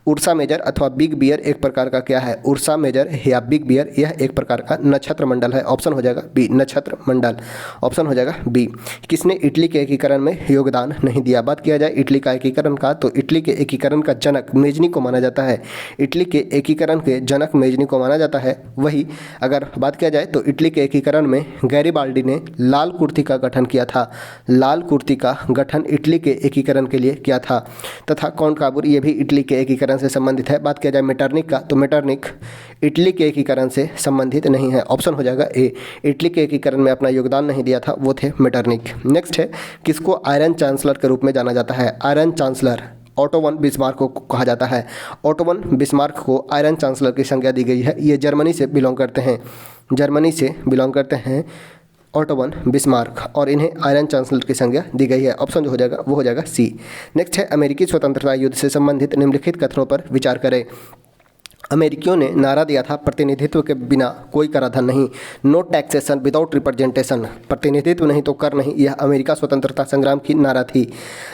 S1: उर्सा मेजर अथवा बिग बियर एक प्रकार का क्या है? उर्सा मेजर या बिग बियर यह एक प्रकार का नक्षत्र मंडल है। ऑप्शन हो जाएगा बी, नक्षत्र मंडल। ऑप्शन हो जाएगा बी। किसने इटली के एकीकरण में योगदान नहीं दिया? बात किया जाए इटली का एकीकरण का, तो इटली के एकीकरण का जनक मेजनी को माना जाता है। इटली के एकीकरण के जनक मेजनी को माना जाता है। वही अगर बात किया जाए, तो इटली के एकीकरण में गैरिबाल्डी ने लाल कुर्ती का गठन किया था। लाल कुर्ती का गठन इटली के एकीकरण के लिए किया था। तथा कॉनकाबुर ये भी इटली के एकीकरण से संबंधित है। बात किया जाए मेटरनिक का, तो मेटरनिक इटली के एकीकरण से संबंधित नहीं है। ऑप्शन हो जाएगा ए, इटली के एकीकरण में अपना योगदान नहीं दिया था, वो थे मेटरनिक। नेक्स्ट है, किसको आयरन चांसलर के रूप में जाना जाता है? Iron chancellor auto von Bismarck को कहा जाता है। ओटो वन बिस्मार्क को आयरन चांसलर की संज्ञा दी गई है। ये जर्मनी से बिलोंग करते हैं, ओटो वन बिस्मार्क, और इन्हें आयरन चांसलर की संज्ञा दी गई है। ऑप्शन जो हो जाएगा वो हो जाएगा सी। नेक्स्ट है, अमेरिकी स्वतंत्रता युद्ध से संबंधित निम्नलिखित कथनों पर विचार करें। अमेरिकियों ने नारा दिया था, प्रतिनिधित्व के बिना कोई कराधान नहीं, नो टैक्सेशन विदाउट रिप्रेजेंटेशन, प्रतिनिधित्व नहीं तो कर नहीं। यह अमेरिका स्वतंत्रता संग्राम की नारा थी।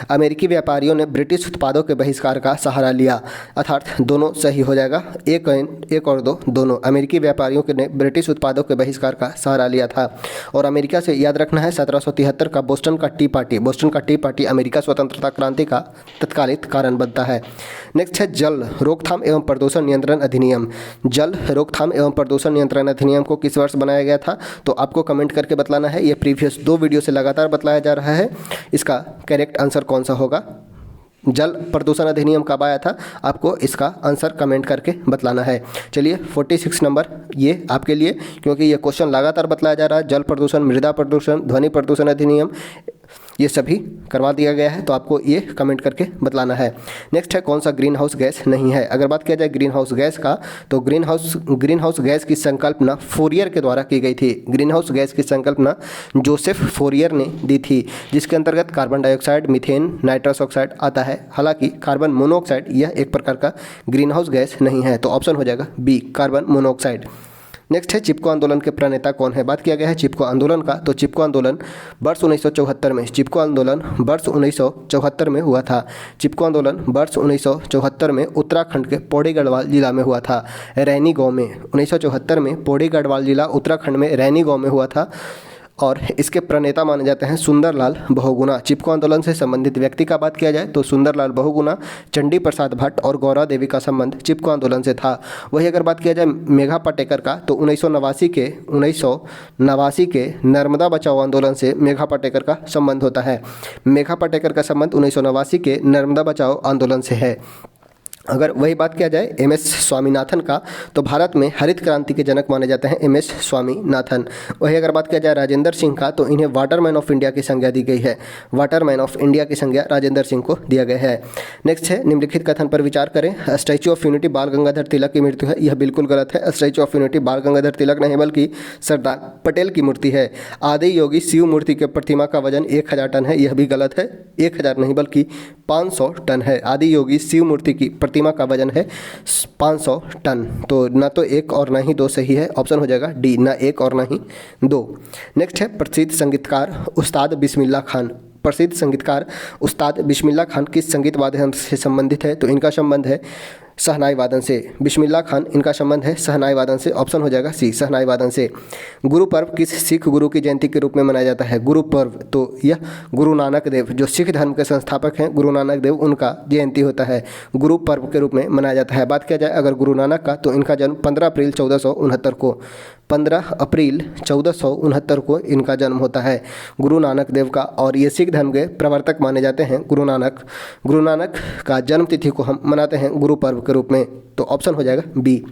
S1: अमेरिकी व्यापारियों ने ब्रिटिश उत्पादों के बहिष्कार का सहारा लिया, अर्थात दोनों सही हो जाएगा, एक और दो दोनों। अमेरिकी व्यापारियों ने ब्रिटिश उत्पादों के बहिष्कार का सहारा लिया था। और अमेरिका से याद रखना है 1773 का बोस्टन का टी पार्टी अमेरिका स्वतंत्रता क्रांति का तत्कालिक कारण बनता है। नेक्स्ट है, जल रोकथाम एवं प्रदूषण नियंत्रण अधिनियम, जल रोकथाम एवं प्रदूषण नियंत्रण अधिनियम को किस वर्ष बनाया गया था? तो आपको कमेंट करके बतलाना है। ये प्रीवियस 2 वीडियो से लगातार बतलाया जा रहा है। इसका करेक्ट आंसर कौन सा होगा? जल प्रदूषण अधिनियम कब आया था? आपको इसका आंसर कमेंट करके बतलाना है। चलिए 46 नंबर ये आपके लिए, क्योंकि ये क्वेश्चन लगातार बतलाया जा रहा है। जल प्रदूषण, मृदा प्रदूषण, ध्वनि प्रदूषण अधिनियम ये सभी करवा दिया गया है, तो आपको ये कमेंट करके बतलाना है। नेक्स्ट है कौन सा ग्रीन हाउस गैस नहीं है? अगर बात किया जाए ग्रीन हाउस गैस का, तो ग्रीन हाउस गैस की संकल्पना फोरियर के द्वारा की गई थी। ग्रीन हाउस गैस की संकल्पना जोसेफ फोरियर ने दी थी, जिसके अंतर्गत carbon dioxide, methane, nitrous oxide आता है। हालांकि कार्बन मोनोऑक्साइड यह एक प्रकार का ग्रीन हाउस गैस नहीं है, तो ऑप्शन हो जाएगा बी, कार्बन मोनोऑक्साइड। नेक्स्ट है चिपको आंदोलन के प्रणेता कौन है? बात किया गया है चिपको आंदोलन का, तो चिपको आंदोलन वर्ष 1974 में, चिपको आंदोलन वर्ष 1974 में हुआ था। चिपको आंदोलन वर्ष 1974 में उत्तराखंड के पौड़ी गढ़वाल जिला में हुआ था, रैनी गांव में। 1974 में पौड़ी गढ़वाल जिला उत्तराखंड में रैनी गांव में हुआ था, और इसके प्रणेता माने जाते हैं सुंदरलाल बहुगुणा। चिपको आंदोलन से संबंधित व्यक्ति का बात किया जाए तो सुंदरलाल बहुगुणा, चंडी प्रसाद भट्ट और गौरा देवी का संबंध चिपको आंदोलन से था। वही अगर बात किया जाए मेघा पाटेकर का, तो 1989 के नर्मदा बचाओ आंदोलन से मेघा पाटेकर का संबंध होता है। मेघा पाटेकर का संबंध 1989 के नर्मदा बचाओ आंदोलन से है। अगर वही बात किया जाए एम.एस. स्वामीनाथन का, तो भारत में हरित क्रांति के जनक माने जाते हैं एम.एस. स्वामीनाथन। वही अगर बात किया जाए राजेंद्र सिंह का, तो इन्हें वाटरमैन ऑफ इंडिया की संज्ञा दी गई है। वाटरमैन ऑफ इंडिया की संज्ञा राजेंद्र सिंह को दिया गया है। नेक्स्ट है निम्नलिखित कथन पर विचार करें। स्टैच्यू ऑफ यूनिटी बाल गंगाधर तिलक की मृत्यु है, यह बिल्कुल गलत है। स्टैच्यू ऑफ यूनिटी बाल गंगाधर तिलक नहीं बल्कि सरदार पटेल की मूर्ति है। आदि योगी शिव मूर्ति के प्रतिमा का वजन 1000 टन है, यह भी गलत है। 1000 नहीं बल्कि 500 टन है। आदि योगी शिव मूर्ति की प्रतिमा का वजन है 500 टन। तो ना तो 1 और ना ही 2 सही है, ऑप्शन हो जाएगा डी, ना 1 और ना ही 2। नेक्स्ट है प्रसिद्ध संगीतकार उस्ताद बिस्मिल्लाह खान। प्रसिद्ध संगीतकार उस्ताद बिस्मिल्लाह खान किस संगीत वाद्य से संबंधित है? तो इनका संबंध है शहनाई वादन से। बिस्मिल्लाह खान इनका संबंध है शहनाई वादन से, ऑप्शन हो जाएगा सी, शहनाई वादन से। गुरु पर्व किस सिख गुरु की जयंती के रूप में मनाया जाता है? गुरु पर्व, तो यह गुरु नानक देव जो सिख धर्म के संस्थापक हैं, गुरु नानक देव, उनका जयंती होता है, गुरु पर्व के रूप में मनाया जाता है। बात किया जाए अगर गुरु नानक का, तो इनका जन्म 15 अप्रैल 1469 को, 15 अप्रैल 1469 को इनका जन्म होता है, गुरु नानक देव का। और ये सिख धर्म के प्रवर्तक माने जाते हैं गुरु नानक। गुरु नानक का जन्म तिथि को हम मनाते हैं गुरु पर्व के रूप में, तो ऑप्शन हो जाएगा बी।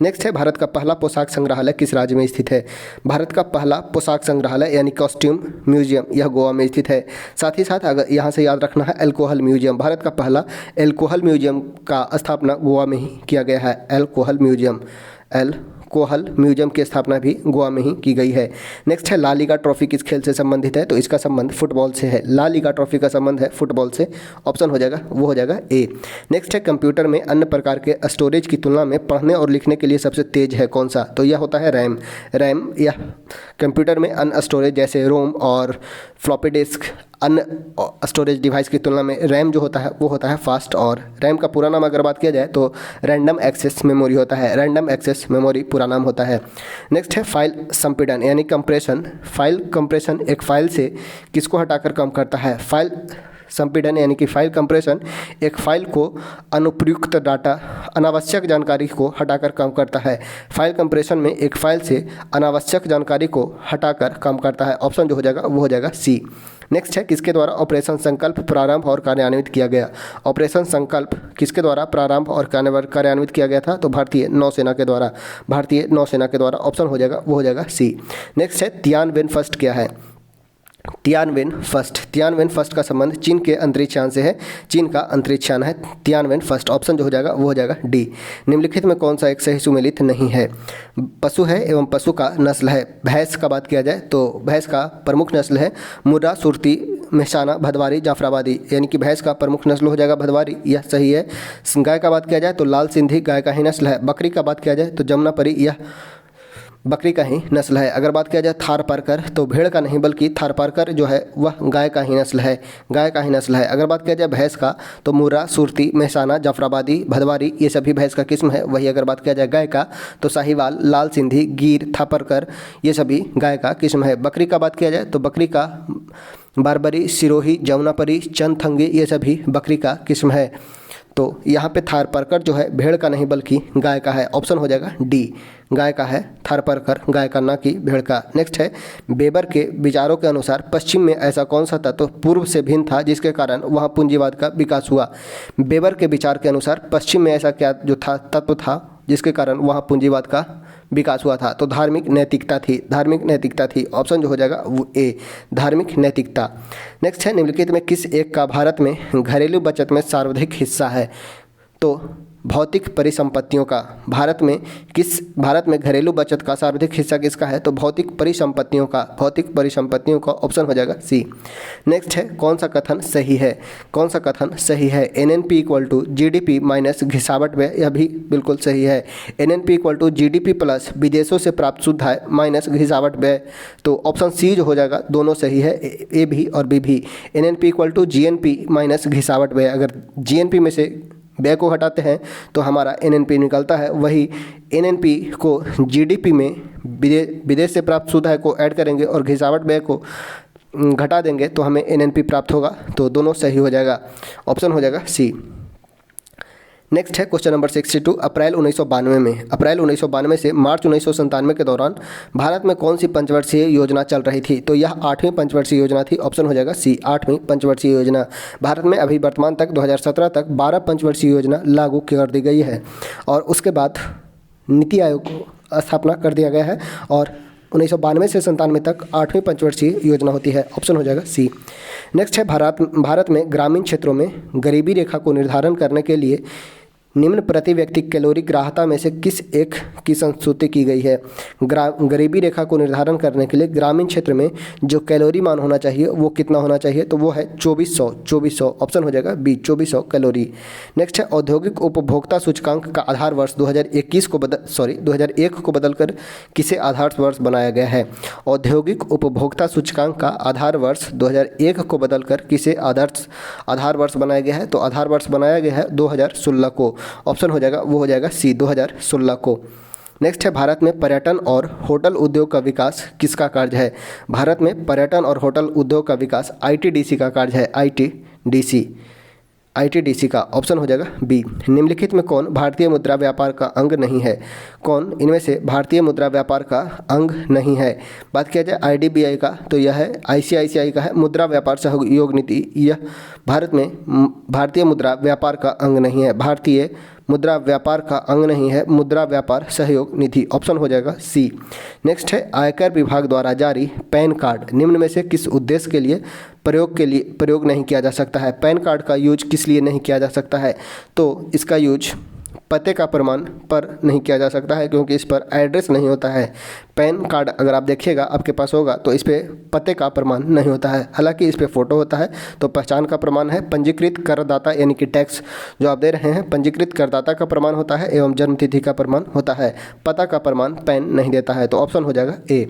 S1: नेक्स्ट है भारत का पहला पोशाक संग्रहालय किस राज्य में स्थित है? भारत का पहला पोशाक संग्रहालय यानी कॉस्ट्यूम म्यूजियम यह गोवा में स्थित है। साथ ही साथ अगर यहाँ से याद रखना है अल्कोहल म्यूजियम, भारत का पहला अल्कोहल म्यूजियम का स्थापना गोवा में ही किया गया है। अल्कोहल म्यूजियम की स्थापना भी गोवा में ही की गई है। नेक्स्ट है ला लीगा ट्रॉफी किस खेल से संबंधित है? तो इसका संबंध फुटबॉल से है। ला लीगा ट्रॉफी का संबंध है फुटबॉल से, ऑप्शन हो जाएगा वो हो जाएगा ए। नेक्स्ट है कंप्यूटर में अन्य प्रकार के स्टोरेज की तुलना में पढ़ने और लिखने के लिए सबसे तेज है कौन सा? तो यह होता है रैम। रैम या कंप्यूटर में अन्य स्टोरेज जैसे रोम और फ्लॉपी डिस्क, अन्य स्टोरेज डिवाइस की तुलना में रैम जो होता है वो होता है फास्ट। और रैम का पूरा नाम अगर बात किया जाए तो रैंडम एक्सेस मेमोरी होता है, रैंडम एक्सेस मेमोरी पूरा नाम होता है। नेक्स्ट है फाइल संपीड़न यानी कंप्रेशन। फाइल कंप्रेशन एक फाइल से किसको हटाकर कम करता है? फाइल संपीड़न यानी कि फाइल कंप्रेशन एक फाइल को अनुप्रयुक्त डाटा, अनावश्यक जानकारी को हटाकर कम करता है। फाइल कंप्रेशन में एक फाइल से अनावश्यक जानकारी को हटाकर कम करता है, ऑप्शन जो हो जाएगा वो हो जाएगा सी। नेक्स्ट है किसके द्वारा ऑपरेशन संकल्प प्रारंभ और कार्यान्वित किया गया? ऑपरेशन संकल्प किसके द्वारा प्रारंभ और कार्यान्वित किया गया था? तो भारतीय नौसेना के द्वारा, भारतीय नौसेना के द्वारा, ऑप्शन हो जाएगा वो हो जाएगा सी। नेक्स्ट है तियानवेन फर्स्ट क्या है? तियानवेन फर्स्ट का संबंध चीन के अंतरिक्ष यान से है। चीन का अंतरिक्ष यान है तियानवेन फर्स्ट, ऑप्शन जो हो जाएगा वो हो जाएगा डी। निम्नलिखित में कौन सा एक सही सुमेलित नहीं है? पशु है एवं पशु का नस्ल है। भैंस का बात किया जाए तो भैंस का प्रमुख नस्ल है मुर्रा, सुरती, मेहसाना, भदवारी, जाफराबादी, यानी कि भैंस का प्रमुख नस्ल हो जाएगा भदवारी, यह सही है। गाय का बात किया जाए तो लाल सिंधी गाय का ही नस्ल है। बकरी का बात किया जाए तो जमुनापरी, यह बकरी का ही नस्ल है। अगर बात किया जाए थारपारकर तो भेड़ का नहीं बल्कि थारपारकर जो है वह गाय का ही नस्ल है, गाय का ही नस्ल है। अगर बात किया जाए भैंस का तो मुर्रा, सुरती, मेहसाना, जाफराबादी, भदवारी ये सभी भैंस का किस्म है। वही अगर बात किया जाए गाय का तो साहिवाल, लाल सिंधी, गिर, थापरकर ये सभी गाय का किस्म है। बकरी का बात किया जाए तो बकरी का बारबरी, सिरोही, जमुनापरी, चंदथंगी ये सभी बकरी का किस्म है। तो यहाँ पे थारपारकर जो है भेड़ का नहीं बल्कि गाय का है। ऑप्शन हो जाएगा डी, गाय का है थारपारकर, गाय का ना कि भेड़ का। नेक्स्ट है, वेबर के विचारों के अनुसार पश्चिम में ऐसा कौन सा तत्व पूर्व से भिन्न था जिसके कारण वहाँ पूंजीवाद का विकास हुआ। वेबर के विचार के अनुसार पश्चिम में ऐसा क्या जो था तत्व था जिसके कारण वहाँ पूंजीवाद का विकास हुआ था। तो धार्मिक नैतिकता थी, धार्मिक नैतिकता थी। ऑप्शन जो हो जाएगा वो ए, धार्मिक नैतिकता। नेक्स्ट है, निम्नलिखित में किस एक का भारत में घरेलू बचत में सर्वाधिक हिस्सा है। तो भौतिक परिसंपत्तियों का भारत में घरेलू बचत का सर्वाधिक हिस्सा किसका है। तो भौतिक परिसंपत्तियों का ऑप्शन हो जाएगा सी। नेक्स्ट है, कौन सा कथन सही है। NNP equal to GDP minus घिसावट व्यय, यह भी बिल्कुल सही है। NNP equal to GDP plus विदेशों से प्राप्त शुद्ध आय माइनस घिसावट व्यय, तो ऑप्शन सी जो हो जाएगा, दोनों सही है, ए भी और बी भी। NNP equal to GNP minus घिसावट व्यय, अगर जीएनपी में से व्यय को हटाते हैं तो हमारा एनएनपी निकलता है। वही एनएनपी को जीडीपी में विदेश से प्राप्त शुद्ध आय को ऐड करेंगे और घिसावट व्यय को घटा देंगे तो हमें एनएनपी प्राप्त होगा। तो दोनों सही हो जाएगा, ऑप्शन हो जाएगा सी। नेक्स्ट है क्वेश्चन नंबर 62। अप्रैल 1992 से मार्च 1997 के दौरान भारत में कौन सी पंचवर्षीय योजना चल रही थी। तो यह 8वीं पंचवर्षीय योजना थी। ऑप्शन हो जाएगा सी, 8वीं पंचवर्षीय योजना। भारत में अभी वर्तमान तक 2017 तक 12 पंचवर्षीय योजना लागू कर दी गई है और उसके बाद नीति आयोग को स्थापना कर दिया गया है और 1992 से 97 तक 8वीं पंचवर्षीय योजना होती है। ऑप्शन हो जाएगा सी। नेक्स्ट है, भारत में ग्रामीण क्षेत्रों में गरीबी रेखा को निर्धारण करने के लिए निम्न प्रति व्यक्ति कैलोरी ग्राह्यता में से किस एक की संस्तुति की गई है। गरीबी रेखा को निर्धारण करने के लिए ग्रामीण क्षेत्र में जो कैलोरी मान होना चाहिए वो कितना होना चाहिए। तो वो है 2400। ऑप्शन हो जाएगा बी, 2400 कैलोरी। नेक्स्ट है, औद्योगिक उपभोक्ता सूचकांक का आधार वर्ष 2001 को बदलकर किसे आधार वर्ष बनाया गया है। औद्योगिक उपभोक्ता सूचकांक का आधार वर्ष 2001 को बदलकर किसे आधार वर्ष बनाया गया है। तो आधार वर्ष बनाया गया है 2016 को। ऑप्शन हो जाएगा वो हो जाएगा सी, 2016 को। नेक्स्ट है, भारत में पर्यटन और होटल उद्योग का विकास किसका कार्य है। भारत में पर्यटन और होटल उद्योग का विकास आईटीडीसी का कार्य है, आईटीडीसी का। ऑप्शन हो जाएगा बी। निम्नलिखित में कौन भारतीय मुद्रा व्यापार का अंग नहीं है। कौन इनमें से भारतीय मुद्रा व्यापार का अंग नहीं है। बात किया जाए आईडीबीआई का तो यह है, आईसीआईसीआई का है मुद्रा व्यापार सहयोग नीति। यह भारत में भारतीय मुद्रा व्यापार का अंग नहीं है, भारतीय मुद्रा व्यापार का अंग नहीं है मुद्रा व्यापार सहयोग निधि। ऑप्शन हो जाएगा सी। नेक्स्ट है, आयकर विभाग द्वारा जारी पैन कार्ड निम्न में से किस उद्देश्य के लिए प्रयोग नहीं किया जा सकता है। पैन कार्ड का यूज किस लिए नहीं किया जा सकता है। तो इसका यूज पते का प्रमाण पर नहीं किया जा सकता है क्योंकि इस पर एड्रेस नहीं होता है। पैन कार्ड अगर आप देखिएगा आपके पास होगा तो इस पर पते का प्रमाण नहीं होता है, हालांकि इस पर फ़ोटो होता है। तो पहचान का प्रमाण है, पंजीकृत करदाता यानी कि टैक्स जो आप दे रहे हैं पंजीकृत करदाता का प्रमाण होता है एवं जन्मतिथि का प्रमाण होता है। पता का प्रमाण पैन नहीं देता है। तो ऑप्शन हो जाएगा ए।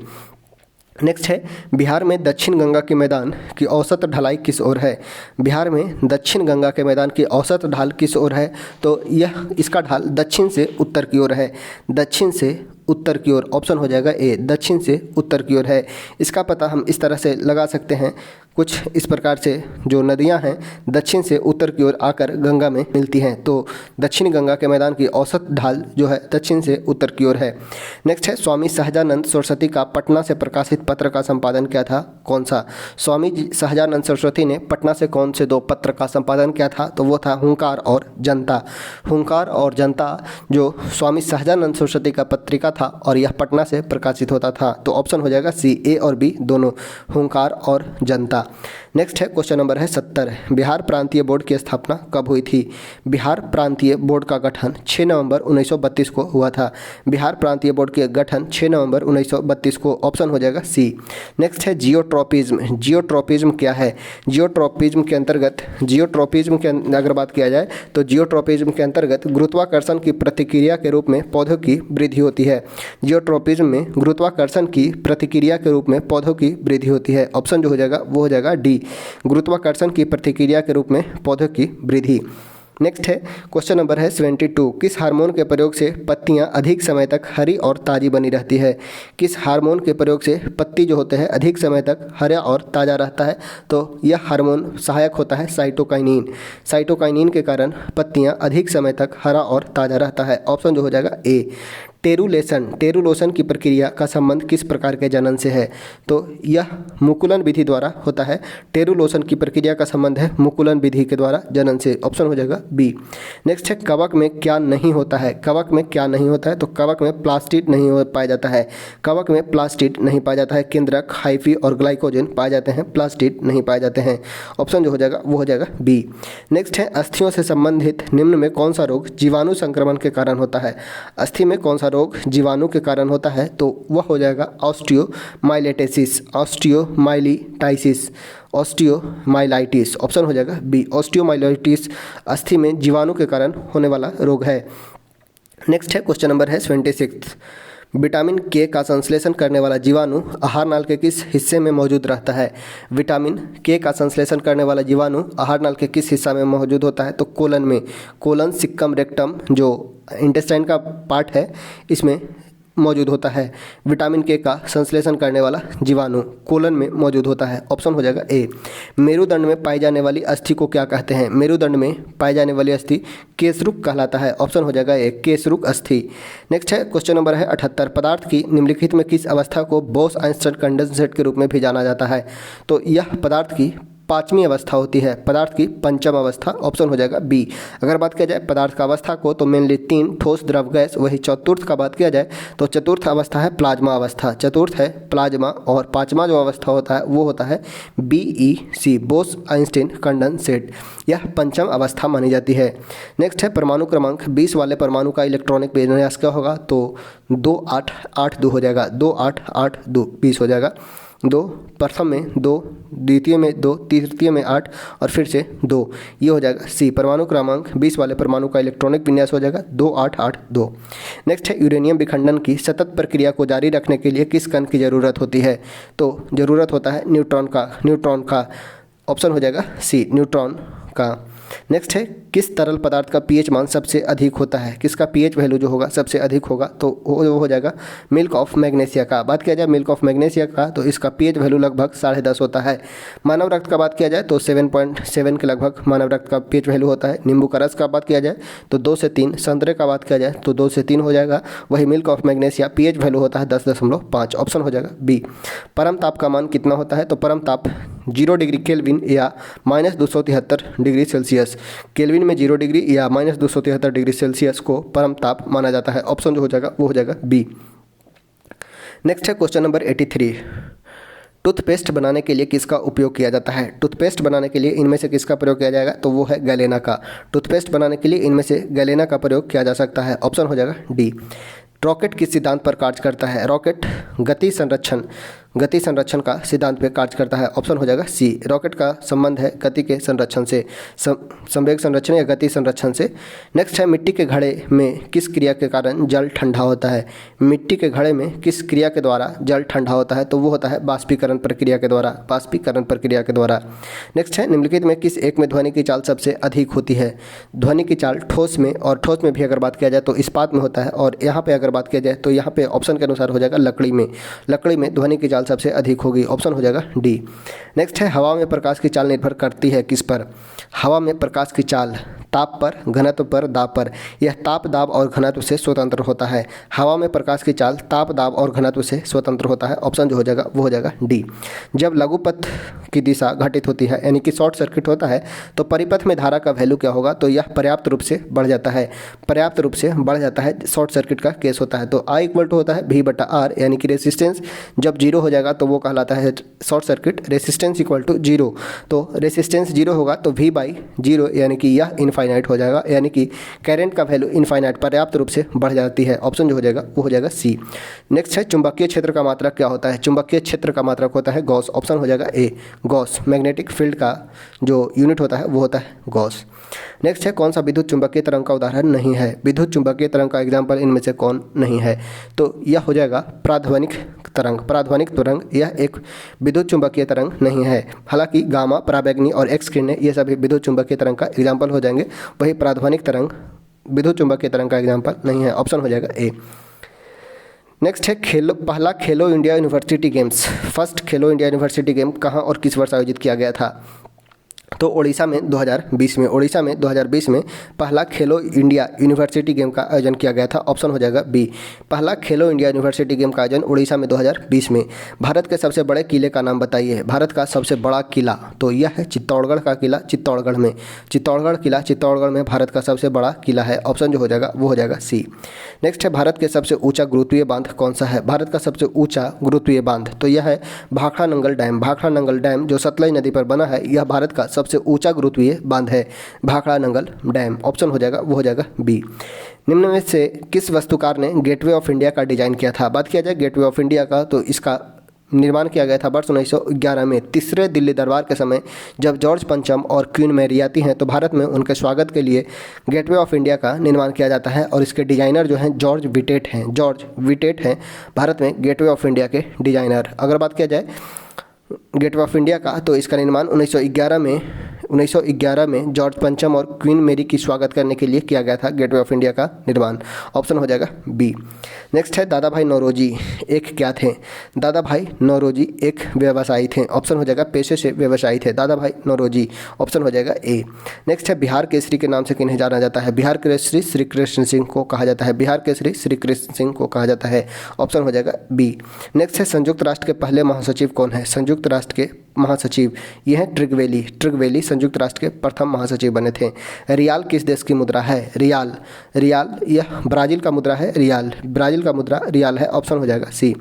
S1: नेक्स्ट है, बिहार में दक्षिण गंगा के मैदान की औसत ढलाई किस ओर है। बिहार में दक्षिण गंगा के मैदान की औसत ढाल किस ओर है। तो यह इसका ढाल दक्षिण से उत्तर की ओर है, दक्षिण से उत्तर की ओर। ऑप्शन हो जाएगा ए, दक्षिण से उत्तर की ओर है। इसका पता हम इस तरह से लगा सकते हैं, कुछ इस प्रकार से जो नदियां हैं दक्षिण से उत्तर की ओर आकर गंगा में मिलती हैं। तो दक्षिण गंगा के मैदान की औसत ढाल जो है दक्षिण से उत्तर की ओर है। नेक्स्ट है, स्वामी सहजानंद सरस्वती का पटना से प्रकाशित पत्र का संपादन क्या था। कौन सा। स्वामी सहजानंद सरस्वती ने पटना से कौन से 2 पत्र का संपादन किया था। तो वो था हुंकार और जनता। हुंकार और जनता जो स्वामी सहजानंद सरस्वती का पत्रिका था और यह पटना से प्रकाशित होता था। तो ऑप्शन हो जाएगा सी, ए और बी दोनों, हुंकार और जनता। नेक्स्ट है, क्वेश्चन नंबर है 70। बिहार प्रांतीय बोर्ड की स्थापना कब हुई थी। बिहार प्रांतीय बोर्ड का गठन 6 नवंबर 1932 को हुआ था। बिहार प्रांतीय बोर्ड के गठन 6 नवंबर 1932 को। ऑप्शन हो जाएगा सी। नेक्स्ट है, जियोट्रॉपिज्म। जियोट्रॉपिज्म क्या है। जियोट्रॉपिज्म के अंतर्गत अगर बात किया जाए तो जियोट्रॉपिज्म के अंतर्गत गुरुत्वाकर्षण की प्रतिक्रिया के रूप में पौधों की वृद्धि होती है। जियोट्रॉपिज्म में गुरुत्वाकर्षण की प्रतिक्रिया के रूप में पौधों की वृद्धि होती है। ऑप्शन जो हो जाएगा वो हो जाएगा डी, गुरुत्वाकर्षण की प्रतिक्रिया के रूप में पौधों की वृद्धि। नेक्स्ट है क्वेश्चन नंबर है 72, किस हार्मोन के प्रयोग से पत्तियां अधिक समय तक हरी और ताज़ी बनी रहती है? किस हार्मोन के प्रयोग से पत्ती जो होते हैं अधिक समय तक हरा और ताज़ा रहता है? तो यह हार्मोन सहायक होता है साइटोकाइनिन। साइटोकाइनिन के कारण पत्तियां अधिक समय तक हरा और ताज़ा रहता है। ऑप्शन जो हो जाएगा ए। टेरुलोसन की प्रक्रिया का संबंध किस प्रकार के जनन से है? तो यह मुकुलन विधि द्वारा होता है। टेरुलोसन की प्रक्रिया का संबंध है मुकुलन विधि के द्वारा जनन से। ऑप्शन हो जाएगा बी। नेक्स्ट है कवक में क्या नहीं होता है? कवक में क्या नहीं होता है? तो कवक में प्लास्टिड नहीं पाया जाता है। कवक में प्लास्टिड नहीं पाया जाता है। केंद्रक, हाइफी और ग्लाइकोजन पाए जाते हैं, प्लास्टिड नहीं पाए जाते हैं। ऑप्शन जो हो जाएगा वो हो जाएगा बी। नेक्स्ट है अस्थियों से संबंधित निम्न में कौन सा रोग जीवाणु संक्रमण के कारण होता है? अस्थि में कौन सा रोग जीवाणु के कारण होता है? तो वह हो जाएगा ऑस्टियोमाइलिटिस, ऑस्टियोमाइलिटाइसिस, ऑस्टियोमाइलाइटिस। ऑप्शन हो जाएगा बी। ऑस्टियोमाइलाइटिस अस्थि में जीवाणु के कारण होने वाला रोग है। नेक्स्ट है क्वेश्चन नंबर है 26, विटामिन के का संश्लेषण करने वाला जीवाणु आहार नाल के किस हिस्से में मौजूद रहता है? विटामिन के का संश्लेषण करने वाला जीवाणु आहार नाल के किस हिस्सा में मौजूद होता है? तो कोलन में। कोलन, सिक्कम, रेक्टम जो इंटेस्टाइन का पार्ट है इसमें मौजूद होता है। विटामिन के का संश्लेषण करने वाला जीवाणु कोलन में मौजूद होता है। ऑप्शन हो जाएगा ए। मेरुदंड में पाई जाने वाली अस्थि को क्या कहते हैं? मेरुदंड में पाई जाने वाली अस्थि केसरुक कहलाता है। ऑप्शन हो जाएगा ए, केसरुक अस्थि। नेक्स्ट है क्वेश्चन नंबर है 78, पदार्थ की निम्नलिखित में किस अवस्था को बोस-आइंस्टीन कंडेंसेट के रूप में भी जाना जाता है? तो यह पदार्थ की पांचवी अवस्था होती है, पदार्थ की पंचम अवस्था। ऑप्शन हो जाएगा बी। अगर बात किया जाए पदार्थ का अवस्था को तो मेनली 3, ठोस, द्रव, गैस। वही चतुर्थ का बात किया जाए तो चतुर्थ अवस्था है प्लाज्मा अवस्था, चतुर्थ है प्लाज्मा। और पांचवा जो अवस्था होता है वो होता है BEC, बोस आइंस्टीन कंडेंसेट। यह पंचम अवस्था मानी जाती है। नेक्स्ट है परमाणु क्रमांक 20 वाले परमाणु का इलेक्ट्रॉनिक विन्यास क्या होगा? तो 2882 हो जाएगा, 2882 20 हो जाएगा। 2 प्रथम में 2, द्वितीय में 2, तृतीय में 8 और फिर से 2। ये हो जाएगा सी। परमाणु क्रमांक 20 वाले परमाणु का इलेक्ट्रॉनिक विन्यास हो जाएगा 2882। नेक्स्ट है यूरेनियम विखंडन की सतत प्रक्रिया को जारी रखने के लिए किस कण की ज़रूरत होती है? तो ज़रूरत होता है न्यूट्रॉन का। ऑप्शन हो जाएगा सी, न्यूट्रॉन का। नेक्स्ट है किस तरल पदार्थ का पीएच मान सबसे अधिक होता है? किसका पीएच वैल्यू जो होगा सबसे अधिक होगा? तो वो हो जाएगा मिल्क ऑफ मैग्नीशिया का। बात किया जाए मिल्क ऑफ मैग्नीशिया का तो इसका पीएच वैल्यू लगभग 10.5 होता है। मानव रक्त का बात किया जाए तो 7.7 के लगभग मानव रक्त का पीएच वैल्यू होता है। नींबू का रस का बात किया जाए तो 2 से 3, संतरे का बात किया जाए तो 2 से 3 हो जाएगा। वही milk of magnesia pH value होता है 10.5। ऑप्शन हो जाएगा बी। परम ताप का मान कितना होता है? तो परम ताप 0 डिग्री केल्विन या -273 डिग्री सेल्सियस। केल्विन में 0 डिग्री या -273 डिग्री सेल्सियस को परम ताप माना जाता है। ऑप्शन जो हो जाएगा वो हो जाएगा बी। नेक्स्ट है क्वेश्चन नंबर 83, टूथपेस्ट बनाने के लिए किसका उपयोग किया जाता है? टूथपेस्ट बनाने के लिए इनमें से किसका प्रयोग किया जाएगा? तो वो है गैलेना का। टूथपेस्ट बनाने के लिए इनमें से गैलेना का प्रयोग किया जा सकता है। ऑप्शन हो जाएगा डी। रॉकेट किस सिद्धांत पर कार्य करता है? रॉकेट गति संरक्षण का सिद्धांत पे कार्य करता है। ऑप्शन हो जाएगा सी। रॉकेट का संबंध है गति के संरक्षण से, संवेग संरक्षण या गति संरक्षण से। नेक्स्ट है मिट्टी के घड़े में किस क्रिया के कारण जल ठंडा होता है? मिट्टी के घड़े में किस क्रिया के द्वारा जल ठंडा होता है? तो वो होता है बाष्पीकरण प्रक्रिया के द्वारा। नेक्स्ट है निम्नलिखित में किस एक में ध्वनि की चाल सबसे अधिक होती है? ध्वनि की चाल ठोस में, और ठोस में भी अगर बात किया जाए तो इस्पात में होता है, और यहाँ पे अगर बात किया जाए तो यहाँ पे ऑप्शन के अनुसार हो जाएगा लकड़ी में ध्वनि की चाल सबसे अधिक होगी। ऑप्शन हो जाएगा डी। नेक्स्ट है हवा में प्रकाश की चाल निर्भर करती है किस पर? हवा में प्रकाश की चाल ताप पर, घनत्व पर, दाब पर। यह ताप, दाब और घनत्व से स्वतंत्र होता है। हवा में प्रकाश की चाल ताप, दाब और घनत्व से स्वतंत्र होता है। ऑप्शन जो हो जाएगा वो हो जाएगा डी। जब लघुपथ की दिशा घटित होती है यानी कि शॉर्ट सर्किट होता है तो परिपथ में धारा का वैल्यू क्या होगा? तो यह पर्याप्त रूप से बढ़ जाता है। शॉर्ट सर्किट का केस होता है। तो I = होता है V/R यानी कि रेसिस्टेंस जब 0 हो जाएगा तो वो कहलाता है शॉर्ट सर्किट। रेसिस्टेंस = 0, तो रेसिस्टेंस 0 होगा तो V/0 यानी कि यह इनफाइनाइट हो जाएगा, यानी कि करंट का वैल्यू इनफाइनाइट पर्याप्त रूप से बढ़ जाती है। ऑप्शन जो हो जाएगा वो हो जाएगा सी। नेक्स्ट है चुंबकीय क्षेत्र का मात्रक क्या होता है? चुंबकीय क्षेत्र का मात्रक होता है गॉस। ऑप्शन हो जाएगा ए, गॉस। मैग्नेटिक फील्ड का जो यूनिट होता है वो होता है गॉस। नेक्स्ट है कौन सा विद्युत चुंबकीय तरंग का उदाहरण नहीं है? विद्युत चुंबकीय तरंग का एग्जाम्पल इनमें से कौन नहीं है? तो यह हो जाएगा प्राध्वनिक तरंग। पराध्वनिक तरंग यह एक विद्युत चुंबकीय तरंग नहीं है। हालांकि गामा, पराबैंगनी और एक्स किरणें ये सभी विद्युत चुंबकीय तरंग का एग्जाम्पल हो जाएंगे, वही पराध्वनिक तरंग विद्युत चुंबकीय तरंग का एग्जाम्पल नहीं है। ऑप्शन हो जाएगा ए। नेक्स्ट है पहला खेलो इंडिया यूनिवर्सिटी गेम्स। फर्स्ट खेलो इंडिया यूनिवर्सिटी गेम कहाँ और किस वर्ष आयोजित किया गया था? तो उड़ीसा में 2020 में, उड़ीसा में 2020 में पहला खेलो इंडिया यूनिवर्सिटी गेम का आयोजन किया गया था। ऑप्शन हो जाएगा बी। पहला खेलो इंडिया यूनिवर्सिटी गेम का आयोजन उड़ीसा में 2020 में। भारत के सबसे बड़े किले का नाम बताइए। भारत का सबसे बड़ा किला तो यह है चित्तौड़गढ़ का किला, चित्तौड़गढ़ में। चित्तौड़गढ़ किला चित्तौड़गढ़ में भारत का सबसे बड़ा किला है। ऑप्शन जो हो जाएगा वो हो जाएगा सी। नेक्स्ट है भारत के सबसे ऊंचा गुरुत्वीय बांध कौन सा है? भारत का सबसे ऊंचा गुरुत्वीय बांध तो यह है भाखड़ा नंगल डैम। भाखड़ा नंगल डैम जो सतलज नदी पर बना है, यह भारत का सबसे ऊंचा गुरुत्वीय बांध है, भाखड़ा नंगल डैम। ऑप्शन हो जाएगा वो हो जाएगा बी। निम्न में से किस वस्तुकार ने गेटवे ऑफ इंडिया का डिजाइन किया था? बात किया जाए गेटवे ऑफ इंडिया का तो इसका निर्माण किया गया था वर्ष 1911 में। तीसरे दिल्ली दरबार के समय जब जॉर्ज पंचम और क्वीन मैरी आती हैं तो भारत में उनके स्वागत के लिए गेटवे ऑफ इंडिया का निर्माण किया जाता है और इसके डिजाइनर जो हैं जॉर्ज विटेट हैं। जॉर्ज विटेट हैं भारत में गेटवे ऑफ इंडिया के डिजाइनर। अगर बात किया जाए गेटवे ऑफ इंडिया का तो इसका निर्माण 1911 में जॉर्ज पंचम और क्वीन मेरी की स्वागत करने के लिए किया गया था गेटवे ऑफ इंडिया का निर्माण। ऑप्शन हो जाएगा बी। नेक्स्ट है दादा भाई नौरोजी एक क्या थे? दादा भाई नौरोजी एक व्यवसायी थे। ऑप्शन हो जाएगा पेशे से व्यवसायी थे दादा भाई नौरोजी। ऑप्शन हो जाएगा ए। नेक्स्ट है बिहार केसरी के नाम से किन्हें जाना जाता है? बिहार केसरी श्री कृष्ण सिंह को कहा जाता है। बिहार केसरी श्री कृष्ण सिंह को कहा जाता है। ऑप्शन हो जाएगा बी। नेक्स्ट है संयुक्त राष्ट्र के पहले महासचिव कौन है? संयुक्त राष्ट्र के महासचिव ये हैं ट्रिगवेली। ट्रिगवेली संयुक्त राष्ट्र के प्रथम महासचिव बने थे। रियाल किस देश की मुद्रा है? रियाल यह ब्राज़ील का मुद्रा है। ब्राज़ील का मुद्रा रियाल है। ऑप्शन हो जाएगा सी।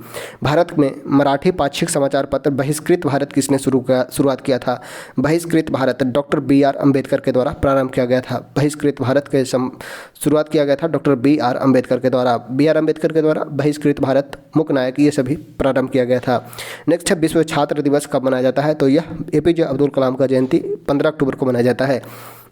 S1: भारत में मराठी पाक्षिक समाचार पत्र बहिष्कृत भारत किसने शुरुआत किया था? बहिष्कृत भारत डॉक्टर बी.आर. अम्बेडकर के द्वारा प्रारंभ किया गया था। बहिष्कृत भारत के शुरुआत किया गया था डॉक्टर बी.आर. अम्बेडकर के द्वारा। बी.आर. अम्बेडकर के द्वारा बहिष्कृत भारत, मुक नायक ये सभी प्रारंभ किया गया था। नेक्स्ट है विश्व छात्र दिवस कब मनाया जाता है? तो यह एपीजे अब्दुल कलाम का जयंती 15 अक्टूबर को मनाया जाता है।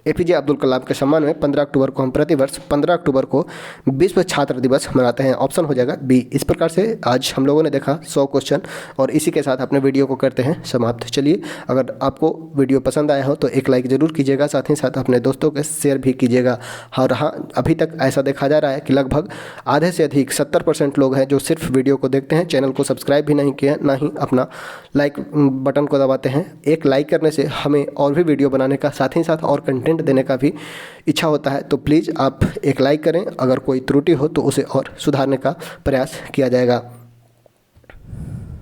S1: एपीजे अब्दुल कलाम के सम्मान में 15 अक्टूबर को हम प्रतिवर्ष 15 अक्टूबर को विश्व छात्र दिवस मनाते हैं। ऑप्शन हो जाएगा बी। इस प्रकार से आज हम लोगों ने देखा 100 क्वेश्चन और इसी के साथ अपने वीडियो को करते हैं समाप्त। चलिए, अगर आपको वीडियो पसंद आया हो तो एक लाइक ज़रूर कीजिएगा, साथ ही साथ अपने दोस्तों के शेयर भी कीजिएगा। और हाँ, अभी तक ऐसा देखा जा रहा है कि लगभग आधे से अधिक 70% लोग हैं जो सिर्फ वीडियो को देखते हैं, चैनल को सब्सक्राइब भी नहीं किए, ना ही अपना लाइक बटन को दबाते हैं। एक लाइक करने से हमें और भी वीडियो बनाने का, साथ ही साथ और कंटेंट देने का भी इच्छा होता है। तो प्लीज़ आप एक लाइक करें। अगर कोई त्रुटि हो तो उसे और सुधारने का प्रयास किया जाएगा।